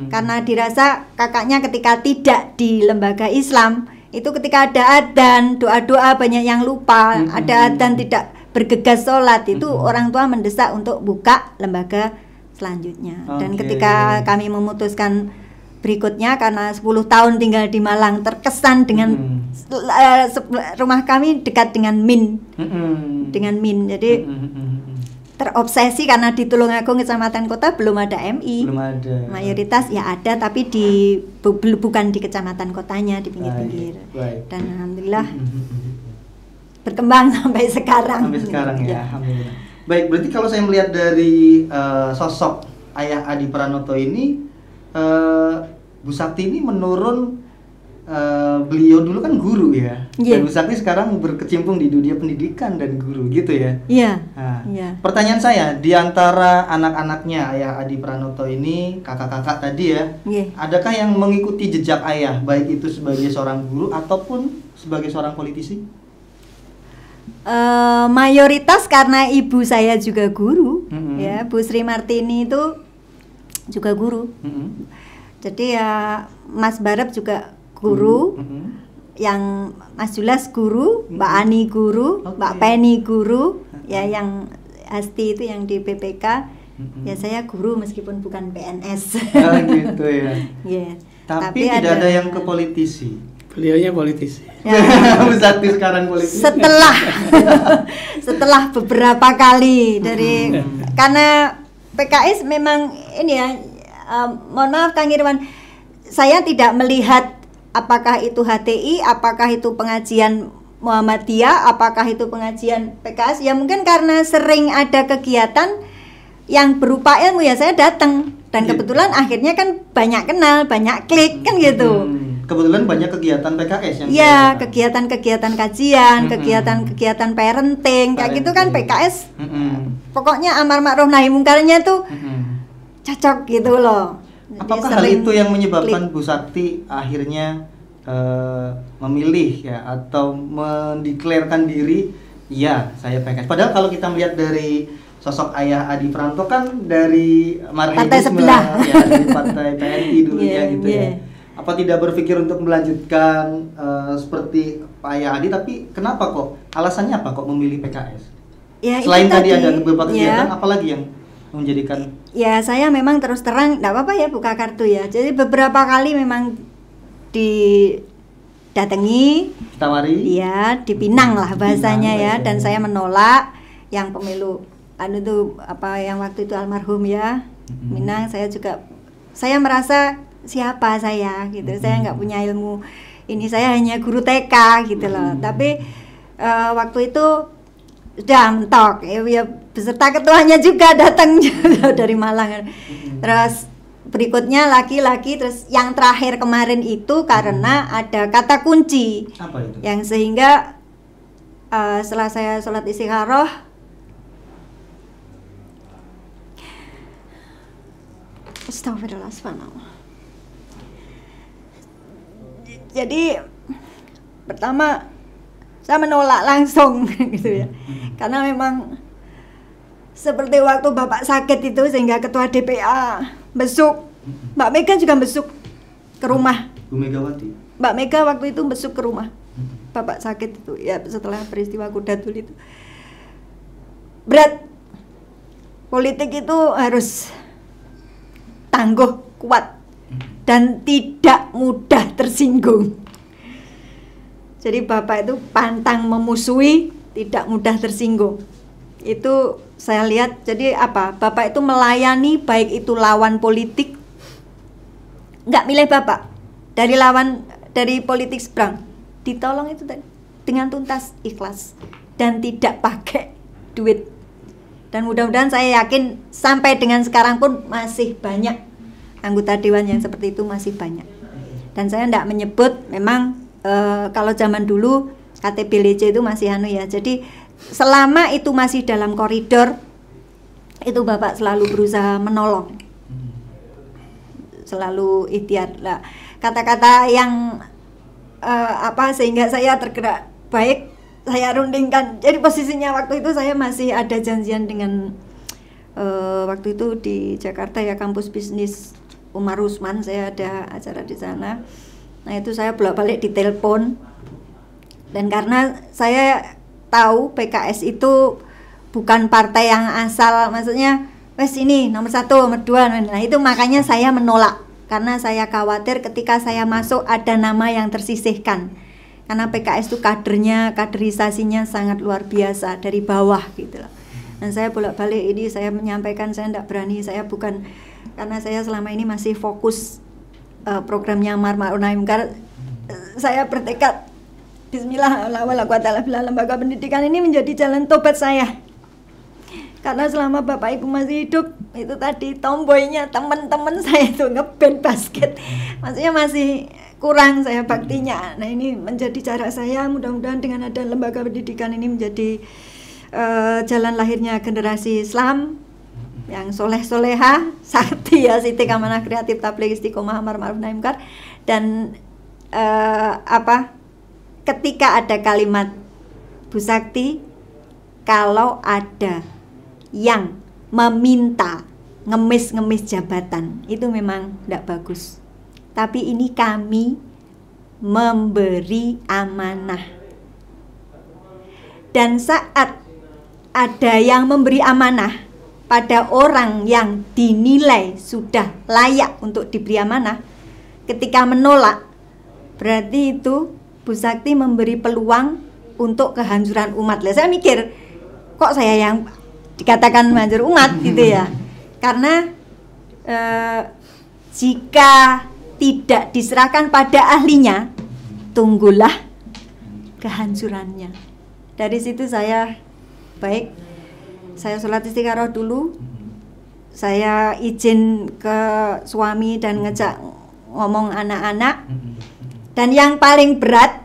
karena dirasa kakaknya ketika tidak di lembaga Islam itu ketika ada adzan, doa-doa banyak yang lupa, ada adzan tidak bergegas sholat, itu orang tua mendesak untuk buka lembaga selanjutnya. Dan ketika kami memutuskan berikutnya, karena 10 tahun tinggal di Malang, terkesan dengan rumah kami dekat dengan MIN, jadi terobsesi karena di Tulungagung kecamatan kota belum ada MI, mayoritas ya ada tapi bukan di kecamatan kotanya, di pinggir-pinggir. Dan alhamdulillah berkembang sampai sekarang. Ya, alhamdulillah. Baik, berarti kalau saya melihat dari sosok Ayah Adi Pranoto ini, Bu Sakti ini menurun. Beliau dulu kan guru ya, dan Bu Sakti sekarang berkecimpung di dunia pendidikan dan guru gitu ya. Pertanyaan saya, di antara anak-anaknya Ayah Adi Pranoto ini, kakak-kakak tadi ya, adakah yang mengikuti jejak ayah, baik itu sebagai seorang guru ataupun sebagai seorang politisi? Mayoritas karena ibu saya juga guru, ya, Bu Sri Martini itu juga guru. Jadi ya Mas Barep juga guru, yang Mas Julas guru, Mbak Ani guru, Mbak Penny guru, ya yang Asti itu yang di PPK, ya saya guru meskipun bukan PNS. Gitu ya. Tapi tidak ada yang ke politisi. Beliaunya politisi. Bu Sakti sekarang politisi. Setelah beberapa kali karena PKS memang ini ya, mohon maaf Kang Irwan, saya tidak melihat apakah itu HTI, apakah itu pengajian Muhammadiyah, apakah itu pengajian PKS. Ya mungkin karena sering ada kegiatan yang berupa ilmu ya saya datang. Dan kebetulan akhirnya kan banyak kenal, banyak klik kan gitu. kebetulan banyak kegiatan PKS yang ya, kegiatan-kegiatan kajian, kegiatan-kegiatan parenting, kayak gitu kan PKS. Pokoknya amar ma'ruf nahi mungkarnya tuh cocok gitu loh. Apakah hal itu yang menyebabkan Bu Sakti akhirnya memilih ya atau mendeklarkan diri, ya saya PKS? Padahal kalau kita melihat dari sosok ayah Adi Pranto kan dari Marxisme, ya dari partai PNI dulunya gitu ya. Apa tidak berpikir untuk melanjutkan seperti Pak Ayah Adi, tapi kenapa kok? Alasannya apa kok memilih PKS? Ya, selain tadi ada beberapa kegiatan, apalagi yang menjadikan? Ya saya memang terus terang, nggak apa-apa ya buka kartu ya. Jadi beberapa kali memang didatangi, ditawari, ya dipinang lah bahasanya ya, dan saya menolak yang pemilu itu apa yang waktu itu almarhum ya, Minang. Saya merasa siapa saya gitu, saya nggak punya ilmu ini, saya hanya guru TK gitu loh. Tapi waktu itu udah mentok ya, beserta ketuanya juga datang dari Malang. Terus berikutnya laki-laki, terus yang terakhir kemarin itu karena ada kata kunci. Apa itu? Yang sehingga setelah saya sholat istikharah, Astagfirullahaladzim. Jadi pertama saya menolak langsung gitu ya, karena memang seperti waktu Bapak sakit itu sehingga ketua DPA besuk, Mbak Mega juga besuk ke rumah. Bu Megawati. Mbak Mega waktu itu besuk ke rumah Bapak sakit itu ya, setelah peristiwa kuda tuli itu. Berat, politik itu harus tangguh, kuat, dan tidak mudah tersinggung. Jadi Bapak itu pantang memusuhi, tidak mudah tersinggung. Itu saya lihat, jadi apa? Bapak itu melayani, baik itu lawan politik, nggak milih Bapak, dari politik seberang, ditolong itu dengan tuntas, ikhlas, dan tidak pakai duit. Dan mudah-mudahan saya yakin sampai dengan sekarang pun masih banyak anggota dewan yang seperti itu, masih banyak. Dan saya tidak menyebut, memang kalau zaman dulu KTP LC itu masih ya. Jadi selama itu masih dalam koridor, itu Bapak selalu berusaha menolong, selalu ikhtiar. Nah, kata-kata yang sehingga saya tergerak, baik saya rundingkan. Jadi posisinya waktu itu saya masih ada janjian dengan waktu itu di Jakarta ya, kampus bisnis Umar Usman, saya ada acara di sana. Nah itu saya bolak-balik ditelepon, dan karena saya tahu PKS itu bukan partai yang asal, maksudnya wes ini nomor 1, nomor 2, nah itu makanya saya menolak, karena saya khawatir ketika saya masuk ada nama yang tersisihkan. Karena PKS itu kaderisasinya sangat luar biasa dari bawah gitu loh. Dan saya bolak-balik ini saya menyampaikan saya tidak berani, saya bukan, karena saya selama ini masih fokus programnya Amar Ma'ruf Nahi Mungkar. Saya bertekad bismillah la quwata illa billah, lembaga pendidikan ini menjadi jalan tobat saya. Karena selama Bapak Ibu masih hidup, itu tadi tomboynya teman-teman saya itu ngeband basket, maksudnya masih kurang saya baktinya. Nah ini menjadi cara saya, mudah-mudahan dengan ada lembaga pendidikan ini menjadi jalan lahirnya generasi Islam yang soleh-soleha, sakti ya, Siti Amanah Kreatif Tabligh Istiqomah Amar Ma'ruf Nahi Mungkar. Dan ketika ada kalimat Bu Sakti, kalau ada yang meminta ngemis-ngemis jabatan, itu memang tidak bagus. Tapi ini kami memberi amanah. Dan saat ada yang memberi amanah pada orang yang dinilai sudah layak untuk diberi amanah, ketika menolak, berarti itu Bu Sakti memberi peluang untuk kehancuran umat. Lah saya mikir, kok saya yang dikatakan menghancur umat gitu ya? Karena jika tidak diserahkan pada ahlinya, tunggulah kehancurannya. Dari situ saya sholat istikharah dulu, saya izin ke suami dan ngejak ngomong anak-anak, Dan yang paling berat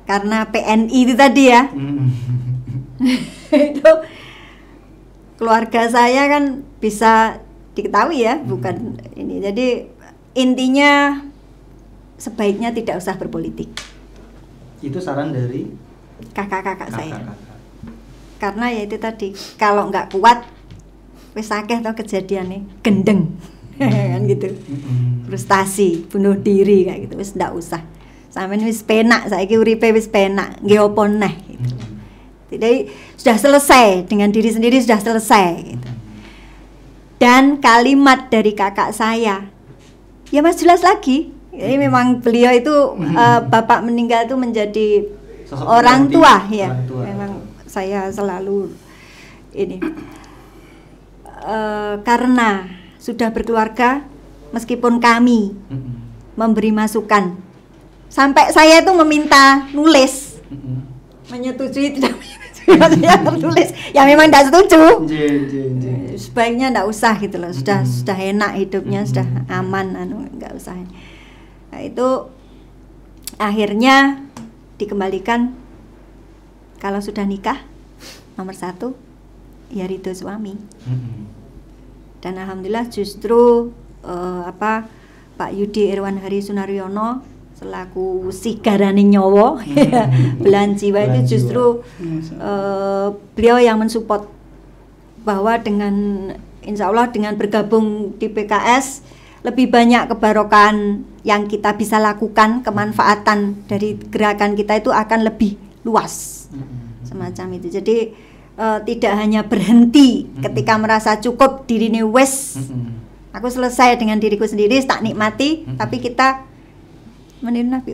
karena PNI itu tadi ya. Itu keluarga saya kan bisa diketahui ya, bukan ini. Jadi intinya sebaiknya tidak usah berpolitik. Itu saran dari kakak-kakak saya. Karena ya itu tadi, kalau nggak kuat wis akeh to kejadiannya gendeng. Kan gitu. Frustasi, bunuh diri kayak gitu, wis ndak usah. Sampeyan wis penak, saiki uripe wis penak, nggih opo neh gitu. Jadi sudah selesai, dengan diri sendiri sudah selesai gitu. Dan kalimat dari kakak saya, ya mas jelas lagi. Ini memang beliau itu bapak meninggal itu menjadi sosok orang tua ya. Orang tua. Memang saya selalu ini karena sudah berkeluarga, meskipun kami memberi masukan, sampai saya itu meminta nulis, menyetujui tidak menyetujui, saya tertulis, ya memang tidak setuju. Sebaiknya tidak usah gitu loh, sudah enak hidupnya, sudah aman, nggak usah. Nah, itu akhirnya dikembalikan, kalau sudah nikah nomor 1 ya ridho suami. Dan alhamdulillah justru Pak Yudi Irwan Hari Sunaryono selaku sigarane nyawa belahan jiwa itu justru beliau yang mensupport bahwa dengan insya Allah dengan bergabung di PKS lebih banyak kebarokan yang kita bisa lakukan, kemanfaatan dari gerakan kita itu akan lebih luas semacam itu. Jadi tidak hanya berhenti ketika merasa cukup diri ini wes, aku selesai dengan diriku sendiri, tak nikmati, tapi kita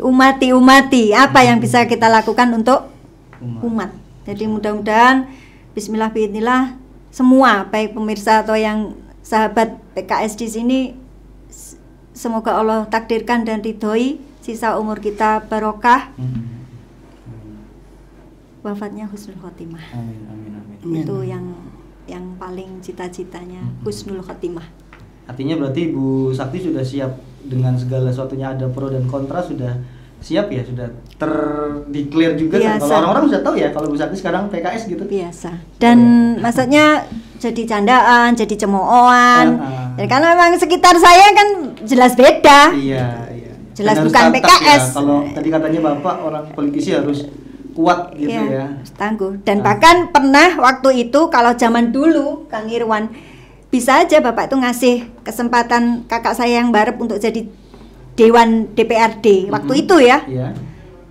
umati apa yang bisa kita lakukan untuk umat. Jadi mudah-mudahan bismillah biidznillah semua baik pemirsa atau yang sahabat PKS di sini, semoga Allah takdirkan dan ridhoi sisa umur kita barokah. Wafatnya husnul khotimah. Amin. Itu yang paling cita-citanya husnul khotimah. Artinya berarti Bu Sakti sudah siap dengan segala sesuatunya, ada pro dan kontra, sudah siap ya, sudah terdeklar juga kan? Kalau orang-orang sudah tahu ya kalau Bu Sakti sekarang PKS gitu. Biasa. Dan maksudnya jadi candaan, jadi cemoohan. Jadi karena memang sekitar saya kan jelas beda. Iya. Jelas bukan PKS. Ya. Kalau tadi katanya Bapak orang politisi harus kuat gitu ya. Tangguh. Dan bahkan pernah waktu itu kalau zaman dulu Kang Irwan, bisa aja Bapak itu ngasih kesempatan kakak saya yang barep untuk jadi Dewan DPRD waktu itu ya.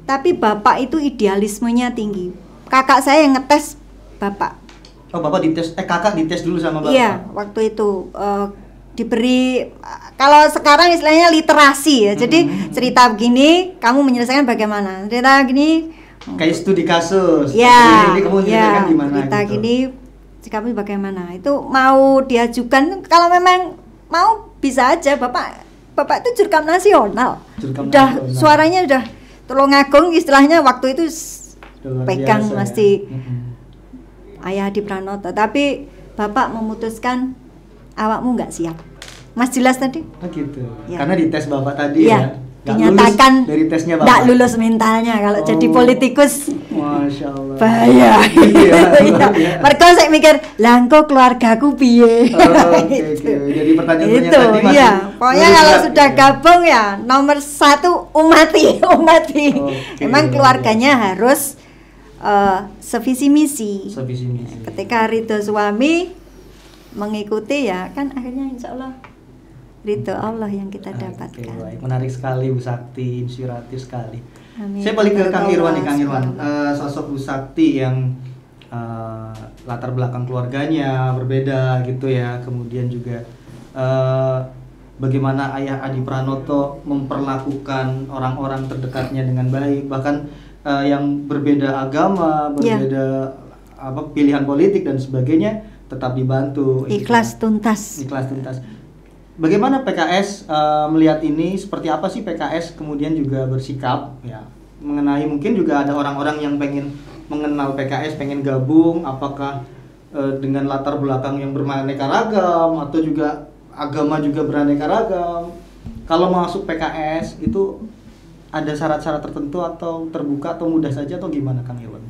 Tapi Bapak itu idealismenya tinggi. Kakak saya yang ngetes Bapak. Oh, Bapak dites, kakak dites dulu sama Bapak? Iya, waktu itu diberi, kalau sekarang istilahnya literasi ya. Jadi cerita begini, kamu menyelesaikan bagaimana? Cerita gini, kayak studi kasus. Ya, ini kamu menyelesaikan gimana cerita gitu. gini, kamu bagaimana? Itu mau diajukan, kalau memang mau bisa aja. Bapak itu jurkam nasional. Suaranya udah Tulungagung istilahnya waktu itu pegang mesti Ayah Hadi Pranoto. Tapi Bapak memutuskan awakmu nggak siap. Mas jelas tadi? Oh gitu. Ya. Karena dites Bapak tadi ya. Dinyatakan dari tesnya Bapak. Nggak lulus mentalnya kalau jadi politikus. Masya Allah. Bahaya. Mereka saya mikir, langko keluargaku piye. Oke. Jadi pertanyaannya tadi masih. Iya. Pokoknya kalau sudah gabung ya nomor 1 umati. Memang keluarganya harus sevisi misi. Ketika ridho suami mengikuti ya kan akhirnya insya Allah ridho Allah yang kita dapatkan. Baik. Menarik sekali Bu Sakti, inspiratif sekali. Amin. Saya balik ke Kang Irwan nih, Kang Irwan. Sosok Bu Sakti yang latar belakang keluarganya berbeda gitu ya. Kemudian juga bagaimana Ayah Hadi Pranoto memperlakukan orang-orang terdekatnya dengan baik, bahkan yang berbeda agama, berbeda pilihan politik dan sebagainya tetap dibantu. Ikhlas tuntas. Bagaimana PKS melihat ini? Seperti apa sih PKS kemudian juga bersikap ya mengenai, mungkin juga ada orang-orang yang pengen mengenal PKS, pengen gabung, apakah dengan latar belakang yang beraneka ragam atau juga agama juga beraneka ragam. Kalau masuk PKS itu ada syarat-syarat tertentu atau terbuka atau mudah saja atau gimana Kang Irwan?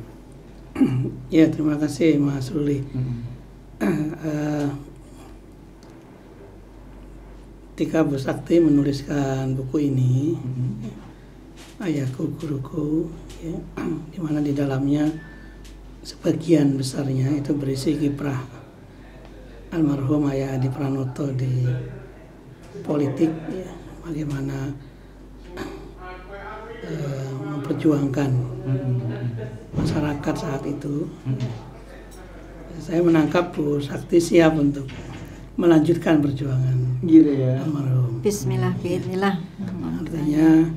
Ya, terima kasih Mas Ruli. Ketika Bu Sakti menuliskan buku ini, Ayahku Guruku, ya, di mana di dalamnya sebagian besarnya itu berisi kiprah almarhum Ayah Adi Pranoto di politik, ya, bagaimana memperjuangkan masyarakat saat itu. Saya menangkap Bu Sakti siap untuk melanjutkan perjuangan gitu ya. almarhum. Bismillah, bismillah. Artinya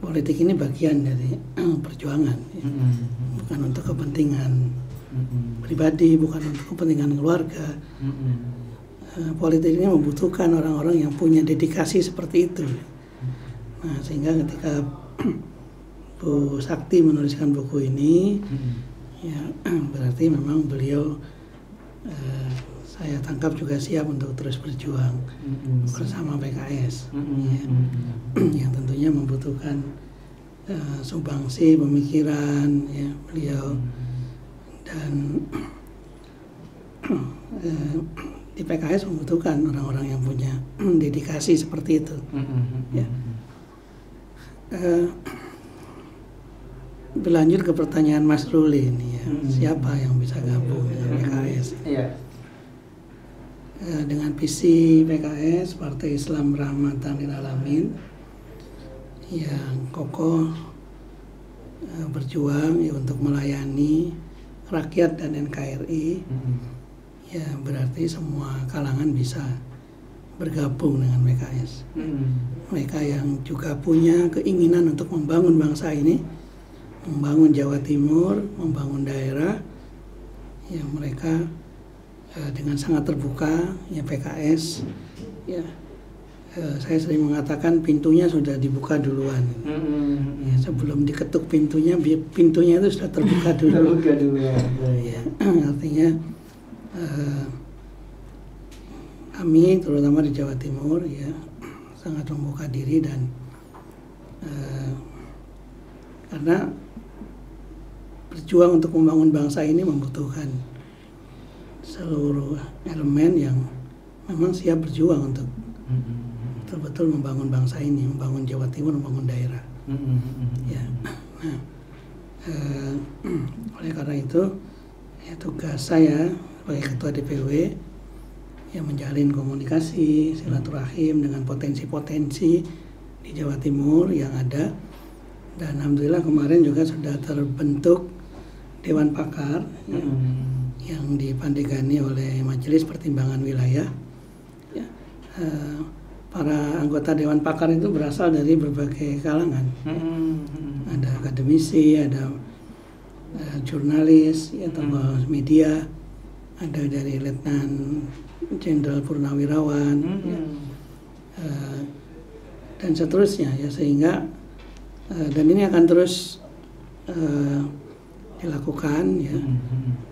politik ini bagian dari perjuangan, ya. Bukan untuk kepentingan pribadi, bukan untuk kepentingan keluarga. Politik ini membutuhkan orang-orang yang punya dedikasi seperti itu. Nah, sehingga ketika Bu Sakti menuliskan buku ini, ya berarti memang beliau saya tangkap juga siap untuk terus berjuang bersama PKS, ya, yang tentunya membutuhkan sumbangsi pemikiran, ya, beliau, dan di PKS membutuhkan orang-orang yang punya dedikasi seperti itu. Ya. Berlanjut ke pertanyaan Mas Ruli ini, ya, siapa yang bisa gabung dengan PKS? Dengan visi PKS, Partai Islam Rahmatan lil Alamin, yang kokoh berjuang, ya, untuk melayani rakyat dan NKRI, ya berarti semua kalangan bisa bergabung dengan PKS. Mereka yang juga punya keinginan untuk membangun bangsa ini, membangun Jawa Timur, membangun daerah, ya mereka dengan sangat terbuka, ya PKS, ya saya sering mengatakan pintunya sudah dibuka duluan. Ya, sebelum diketuk pintunya itu sudah terbuka dulu. Ya, artinya kami terutama di Jawa Timur, ya, sangat membuka diri, dan karena berjuang untuk membangun bangsa ini membutuhkan seluruh elemen yang memang siap berjuang untuk betul-betul membangun bangsa ini, membangun Jawa Timur, membangun daerah. Ya, nah, oleh karena itu, ya, tugas saya sebagai Ketua DPW, ya, menjalin komunikasi, silaturahim dengan potensi-potensi di Jawa Timur yang ada, dan alhamdulillah kemarin juga sudah terbentuk Dewan Pakar, ya, yang dipandegani oleh Majelis Pertimbangan Wilayah. Ya, para anggota Dewan Pakar itu berasal dari berbagai kalangan. Ada akademisi, ada jurnalis, ya, tokoh media, ada dari Letnan Jenderal Purnawirawan, ya, dan seterusnya, ya, sehingga dan ini akan terus dilakukan, ya,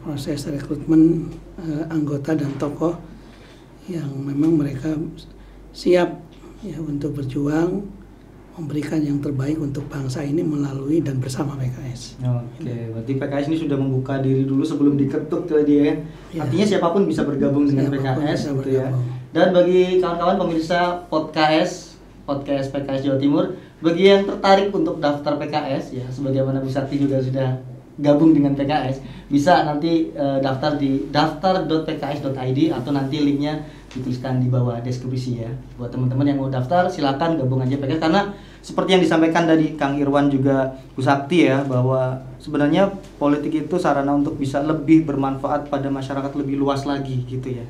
proses rekrutmen anggota dan tokoh yang memang mereka siap, ya, untuk berjuang memberikan yang terbaik untuk bangsa ini melalui dan bersama PKS. Oke, berarti PKS ini sudah membuka diri dulu sebelum diketuk tadi, ya. Artinya siapapun bisa bergabung dengan PKS, gitu ya. Dan bagi kawan-kawan pemirsa podcast PKS Jawa Timur, bagi yang tertarik untuk daftar PKS, ya, sebagaimana Bu Sakti juga sudah gabung dengan PKS, bisa nanti daftar di daftar.pks.id atau nanti linknya dituliskan di bawah deskripsi, ya. Buat teman-teman yang mau daftar, silakan gabung aja PKS, karena seperti yang disampaikan dari Kang Irwan juga Bu Sakti, ya, bahwa sebenarnya politik itu sarana untuk bisa lebih bermanfaat pada masyarakat lebih luas lagi, gitu ya.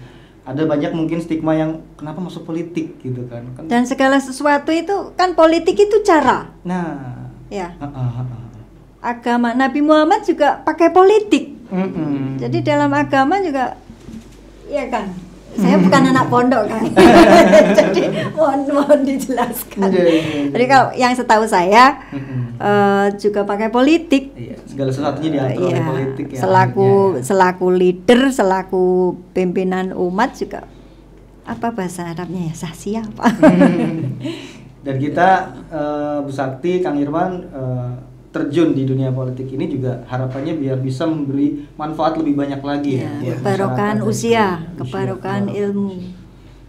Ada banyak mungkin stigma yang kenapa masuk politik, gitu kan. Dan segala sesuatu itu kan politik itu cara. Nah, ya. Agama Nabi Muhammad juga pakai politik. Jadi dalam agama juga, ya kan. Saya bukan anak pondok kan. Jadi mohon dijelaskan. Jadi kalau yang setahu saya juga pakai politik. Iya, segala sesuatunya diatur oleh politik, ya. Selaku leader, selaku pimpinan umat juga, apa bahasa Arabnya, ya, sahsia apa? Dan kita Bu Sakti, Kang Irwan terjun di dunia politik ini juga harapannya biar bisa memberi manfaat lebih banyak lagi ya. Kebarokan usia, kebarokan ilmu.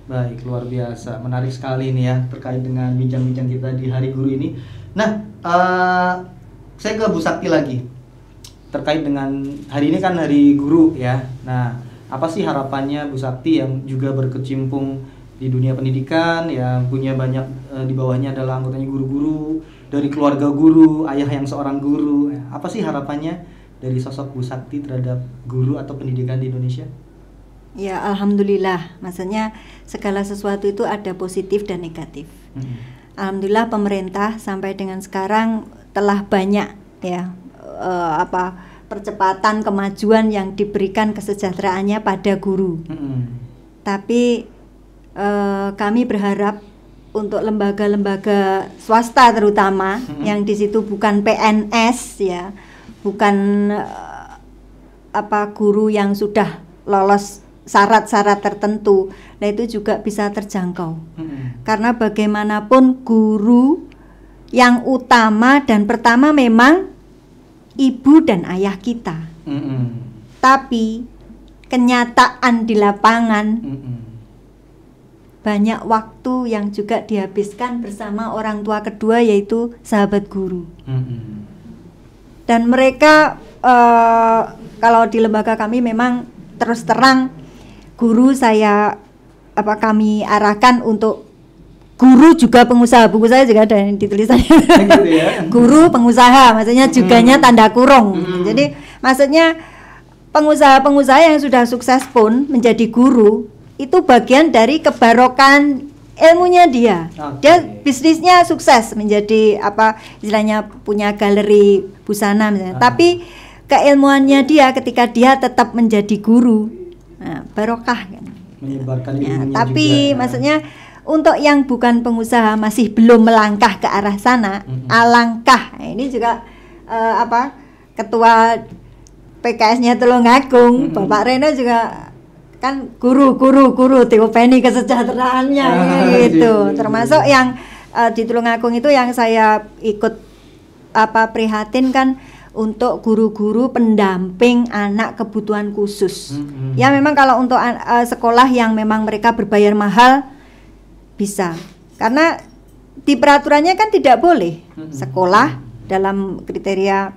Baik, luar biasa, menarik sekali nih ya terkait dengan bincang-bincang kita di Hari Guru ini. Nah, saya ke Bu Sakti lagi terkait dengan hari ini kan Hari Guru ya. Nah, apa sih harapannya Bu Sakti yang juga berkecimpung di dunia pendidikan, yang punya banyak di bawahnya adalah anggotanya guru-guru, dari keluarga guru, ayah yang seorang guru. Apa sih harapannya dari sosok Bu Sakti terhadap guru atau pendidikan di Indonesia? Ya, alhamdulillah. Maksudnya segala sesuatu itu ada positif dan negatif. Alhamdulillah pemerintah sampai dengan sekarang telah banyak ya percepatan kemajuan yang diberikan kesejahteraannya pada guru. Tapi kami berharap untuk lembaga-lembaga swasta terutama yang di situ bukan PNS ya, bukan guru yang sudah lolos syarat-syarat tertentu, nah itu juga bisa terjangkau. Karena bagaimanapun guru yang utama dan pertama memang ibu dan ayah kita. Tapi kenyataan di lapangan banyak waktu yang juga dihabiskan bersama orang tua kedua, yaitu sahabat guru. Dan mereka kalau di lembaga kami memang terus terang guru kami arahkan untuk guru juga pengusaha. Buku saya juga ada yang ditulisannya gitu ya? Guru pengusaha, maksudnya juganya tanda kurung. Jadi maksudnya pengusaha-pengusaha yang sudah sukses pun menjadi guru itu bagian dari kebarokan ilmunya dia. Dia bisnisnya sukses menjadi istilahnya punya galeri busana misalnya. Tapi keilmuannya dia ketika dia tetap menjadi guru, barokah kan. Menyebarkan ilmunya tapi juga, maksudnya untuk yang bukan pengusaha masih belum melangkah ke arah sana, alangkah. Ini juga ketua PKS-nya Tulungagung, Bapak Reno juga kan guru diopeni kesejahteraannya gitu. Termasuk yang di Tulungagung itu yang saya ikut prihatin kan untuk guru-guru pendamping anak kebutuhan khusus. Ya memang kalau untuk sekolah yang memang mereka berbayar mahal bisa. Karena di peraturannya kan tidak boleh sekolah dalam kriteria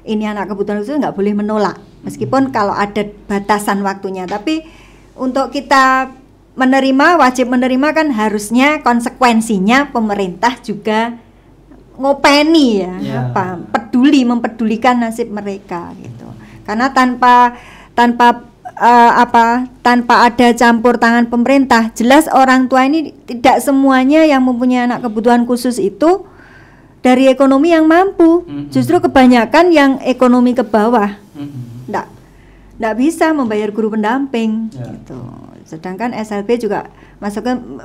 ini anak kebutuhan khusus nggak boleh menolak. Meskipun kalau ada batasan waktunya, tapi untuk kita menerima, wajib menerima kan harusnya konsekuensinya pemerintah juga ngopeni mempedulikan nasib mereka gitu. Karena tanpa ada campur tangan pemerintah, jelas orang tua ini tidak semuanya yang mempunyai anak kebutuhan khusus itu dari ekonomi yang mampu. Justru kebanyakan yang ekonomi ke bawah nggak bisa membayar guru pendamping gitu. Sedangkan SLB juga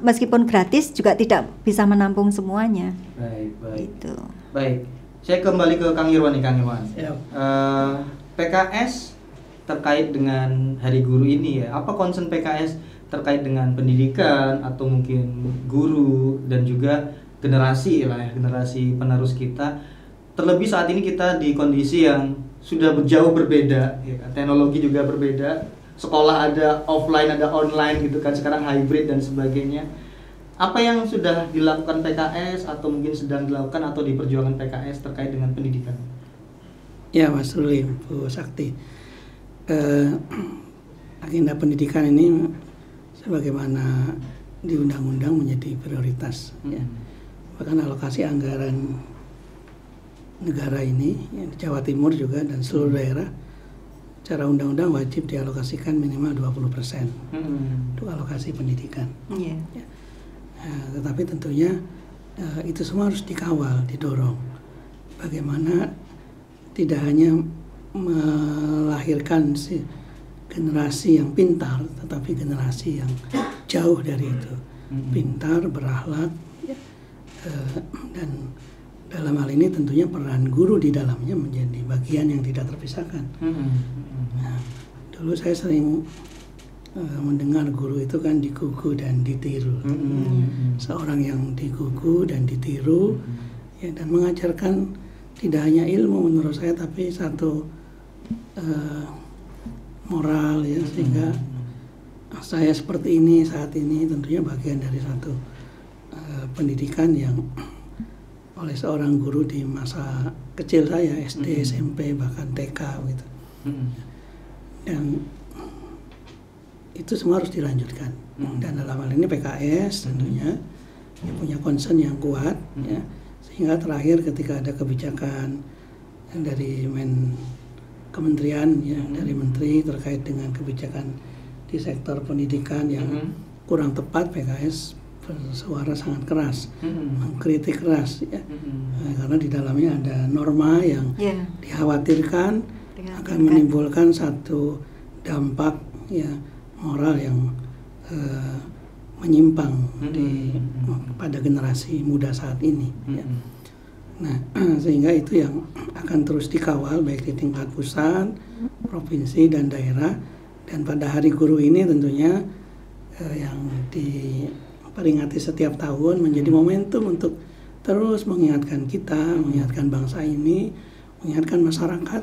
meskipun gratis juga tidak bisa menampung semuanya. Baik. Gitu. Baik. Saya kembali ke Kang Irwan nih, Kang Irwan. PKS terkait dengan Hari Guru ini ya. Apa concern PKS terkait dengan pendidikan atau mungkin guru dan juga generasi penerus kita? Terlebih saat ini kita di kondisi yang sudah jauh berbeda, ya kan? Teknologi juga berbeda. Sekolah ada offline, ada online gitu kan, sekarang hybrid dan sebagainya. Apa yang sudah dilakukan PKS atau mungkin sedang dilakukan atau diperjuangkan PKS terkait dengan pendidikan? Ya Mas Ruli, Bu Sakti, agenda pendidikan ini sebagaimana di undang-undang menjadi prioritas. Ya. Bahkan alokasi anggaran negara ini ya, di Jawa Timur juga dan seluruh daerah secara undang-undang wajib dialokasikan minimal 20% untuk alokasi pendidikan. Ya. Tetapi tentunya itu semua harus dikawal, didorong. Bagaimana tidak hanya melahirkan generasi yang pintar, tetapi generasi yang jauh dari itu, pintar, berakhlak, dan dalam hal ini tentunya peran guru di dalamnya menjadi bagian yang tidak terpisahkan. Nah, dulu saya sering mendengar guru itu kan digugu dan ditiru. Seorang yang digugu dan ditiru, ya, dan mengajarkan tidak hanya ilmu menurut saya, tapi satu moral, ya, sehingga saya seperti ini saat ini tentunya bagian dari satu pendidikan yang oleh seorang guru di masa kecil saya, SD, SMP, bahkan TK gitu. Dan itu semua harus dilanjutkan. Dan dalam hal ini PKS tentunya ya, punya concern yang kuat, ya, sehingga terakhir ketika ada kebijakan dari kementerian, ya, dari menteri terkait dengan kebijakan di sektor pendidikan yang kurang tepat, PKS bersuara sangat keras, mengkritik keras, ya. Karena di dalamnya ada norma yang dikhawatirkan akan menimbulkan satu dampak, ya, moral yang menyimpang pada generasi muda saat ini, ya. Nah, sehingga itu yang akan terus dikawal baik di tingkat pusat, provinsi, dan daerah. Dan pada Hari Guru ini tentunya yang diperingati setiap tahun menjadi momentum untuk terus mengingatkan kita, mengingatkan bangsa ini, mengingatkan masyarakat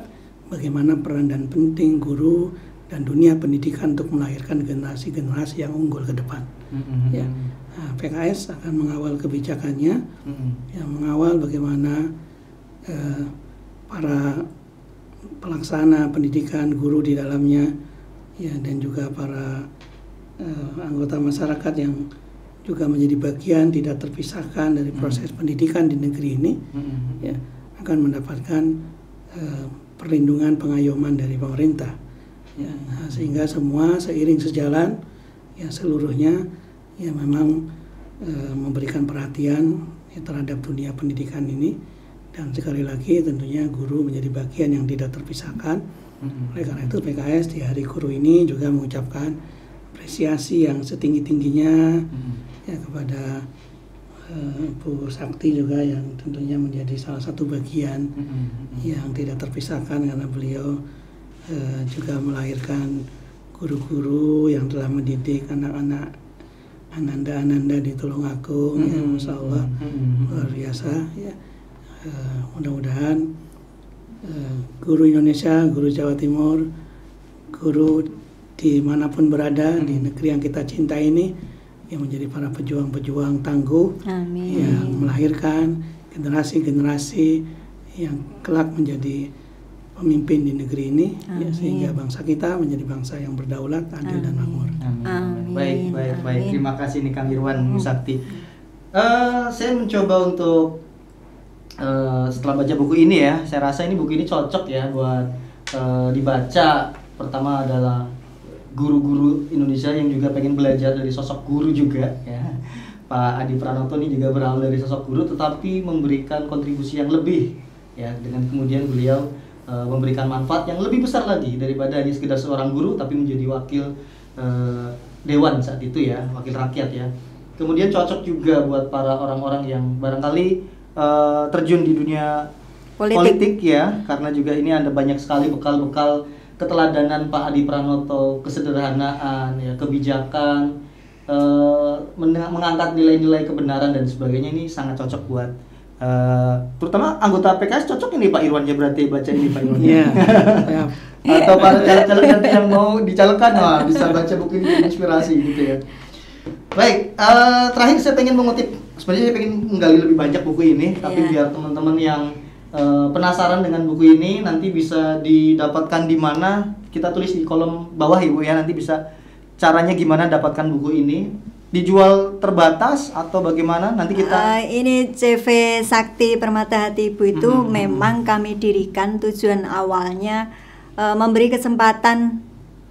bagaimana peran dan penting guru dan dunia pendidikan untuk melahirkan generasi-generasi yang unggul ke depan. Ya, nah, PKS akan mengawal kebijakannya, yang mengawal bagaimana para pelaksana pendidikan, guru di dalamnya, ya, dan juga para anggota masyarakat yang juga menjadi bagian tidak terpisahkan dari proses pendidikan di negeri ini, ya, akan mendapatkan perlindungan, pengayoman dari pemerintah, ya, sehingga semua seiring sejalan, ya, seluruhnya, ya, memang memberikan perhatian, ya, terhadap dunia pendidikan ini. Dan sekali lagi tentunya guru menjadi bagian yang tidak terpisahkan. Oleh karena itu PKS di Hari Guru ini juga mengucapkan apresiasi yang setinggi-tingginya, ya, kepada Bu Sakti juga yang tentunya menjadi salah satu bagian yang tidak terpisahkan, karena beliau juga melahirkan guru-guru yang telah mendidik anak-anak Ananda di Tulungagung, ya, Masya Allah, luar biasa, ya. Mudah-mudahan guru Indonesia, guru Jawa Timur, guru dimanapun berada di negeri yang kita cintai ini, yang menjadi para pejuang-pejuang tangguh, yang melahirkan generasi-generasi yang kelak menjadi pemimpin di negeri ini, ya, sehingga bangsa kita menjadi bangsa yang berdaulat, adil, dan makmur. Baik. Terima kasih nih Kang Irwan, Bu Sakti. Saya mencoba untuk setelah baca buku ini, ya, saya rasa ini buku ini cocok, ya, buat dibaca. Pertama adalah guru-guru Indonesia yang juga pengen belajar dari sosok guru juga, ya. Pak Adi Pranoto ini juga berawal dari sosok guru, tetapi memberikan kontribusi yang lebih, ya, dengan kemudian beliau memberikan manfaat yang lebih besar lagi daripada hanya sekedar seorang guru, tapi menjadi wakil dewan saat itu, ya, wakil rakyat, ya. Kemudian cocok juga buat para orang-orang yang barangkali terjun di dunia politik, ya, karena juga ini ada banyak sekali bekal-bekal keteladanan Pak Adi Pranoto, kesederhanaan, ya, kebijakan, mengangkat nilai-nilai kebenaran dan sebagainya. Ini sangat cocok buat terutama anggota PKS. Cocok ini Pak Irwan, ya, berarti baca ini Pak Irwan. Iya. Atau para caleg-caleg nanti yang mau dicalonkan, bisa baca buku ini, inspirasi gitu, ya. Baik, terakhir saya pengen mengutip, sebenarnya saya pengen menggali lebih banyak buku ini, tapi biar teman-teman yang penasaran dengan buku ini nanti bisa didapatkan di mana, kita tulis di kolom bawah, Ibu, ya, nanti bisa caranya gimana dapatkan buku ini. Dijual terbatas atau bagaimana? Nanti kita ini CV Sakti Permata Hati Ibu itu memang kami dirikan, tujuan awalnya memberi kesempatan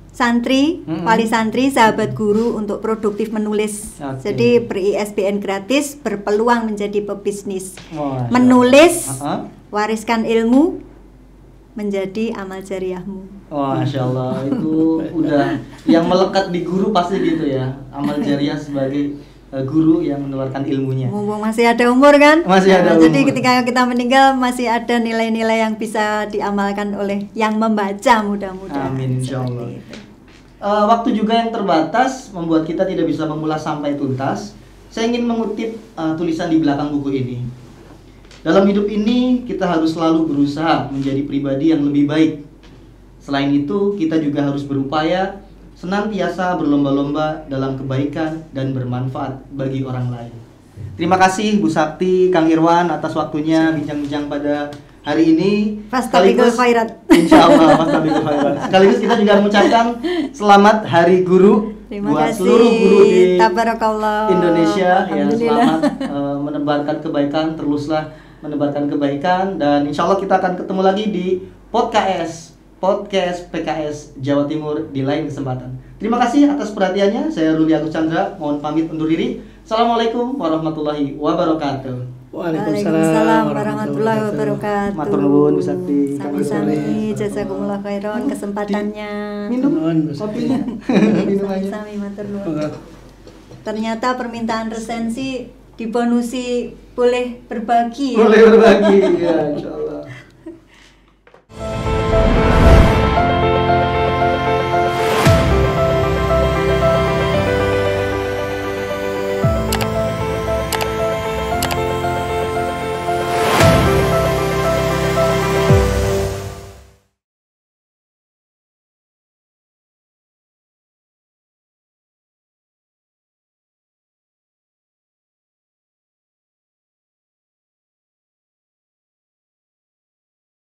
santri, wali santri, sahabat guru untuk produktif menulis. Jadi ber-ISBN gratis, berpeluang menjadi pebisnis. Menulis, wariskan ilmu, menjadi amal jariahmu. Masya Allah, itu udah yang melekat di guru pasti gitu, ya, amal jariah sebagai guru yang menularkan ilmunya. Mumpung masih ada umur, kan? Masih ada umur. Jadi ketika kita meninggal masih ada nilai-nilai yang bisa diamalkan oleh yang membaca, mudah-mudahan. Amin, insya Allah. waktu juga yang terbatas membuat kita tidak bisa mengulas sampai tuntas. Saya ingin mengutip tulisan di belakang buku ini. Dalam hidup ini kita harus selalu berusaha menjadi pribadi yang lebih baik. Selain itu, kita juga harus berupaya senantiasa berlomba-lomba dalam kebaikan dan bermanfaat bagi orang lain. Terima kasih Bu Sakti, Kang Irwan atas waktunya bincang-bincang pada hari ini. Fastabiqul khairat. Insyaallah fastabiqul khairat. Sekaligus kita juga mengucapkan selamat Hari Guru buat seluruh guru di Indonesia yang selamat menebarkan kebaikan, teruslah menebarkan kebaikan, dan insya Allah kita akan ketemu lagi di podcast PKS Jawa Timur di lain kesempatan. Terima kasih atas perhatiannya. Saya Ruli Agus Chandra, mohon pamit undur diri. Assalamualaikum warahmatullahi wabarakatuh. Waalaikumsalam warahmatullahi wabarakatuh. Matur nuwun Bu Sakti. Sami-sami, jazakumullah khairan kesempatannya. Minum kopinya. Sami matur nuwun. Ternyata permintaan resensi dibonusi boleh berbagi. Boleh berbagi ya, insyaallah.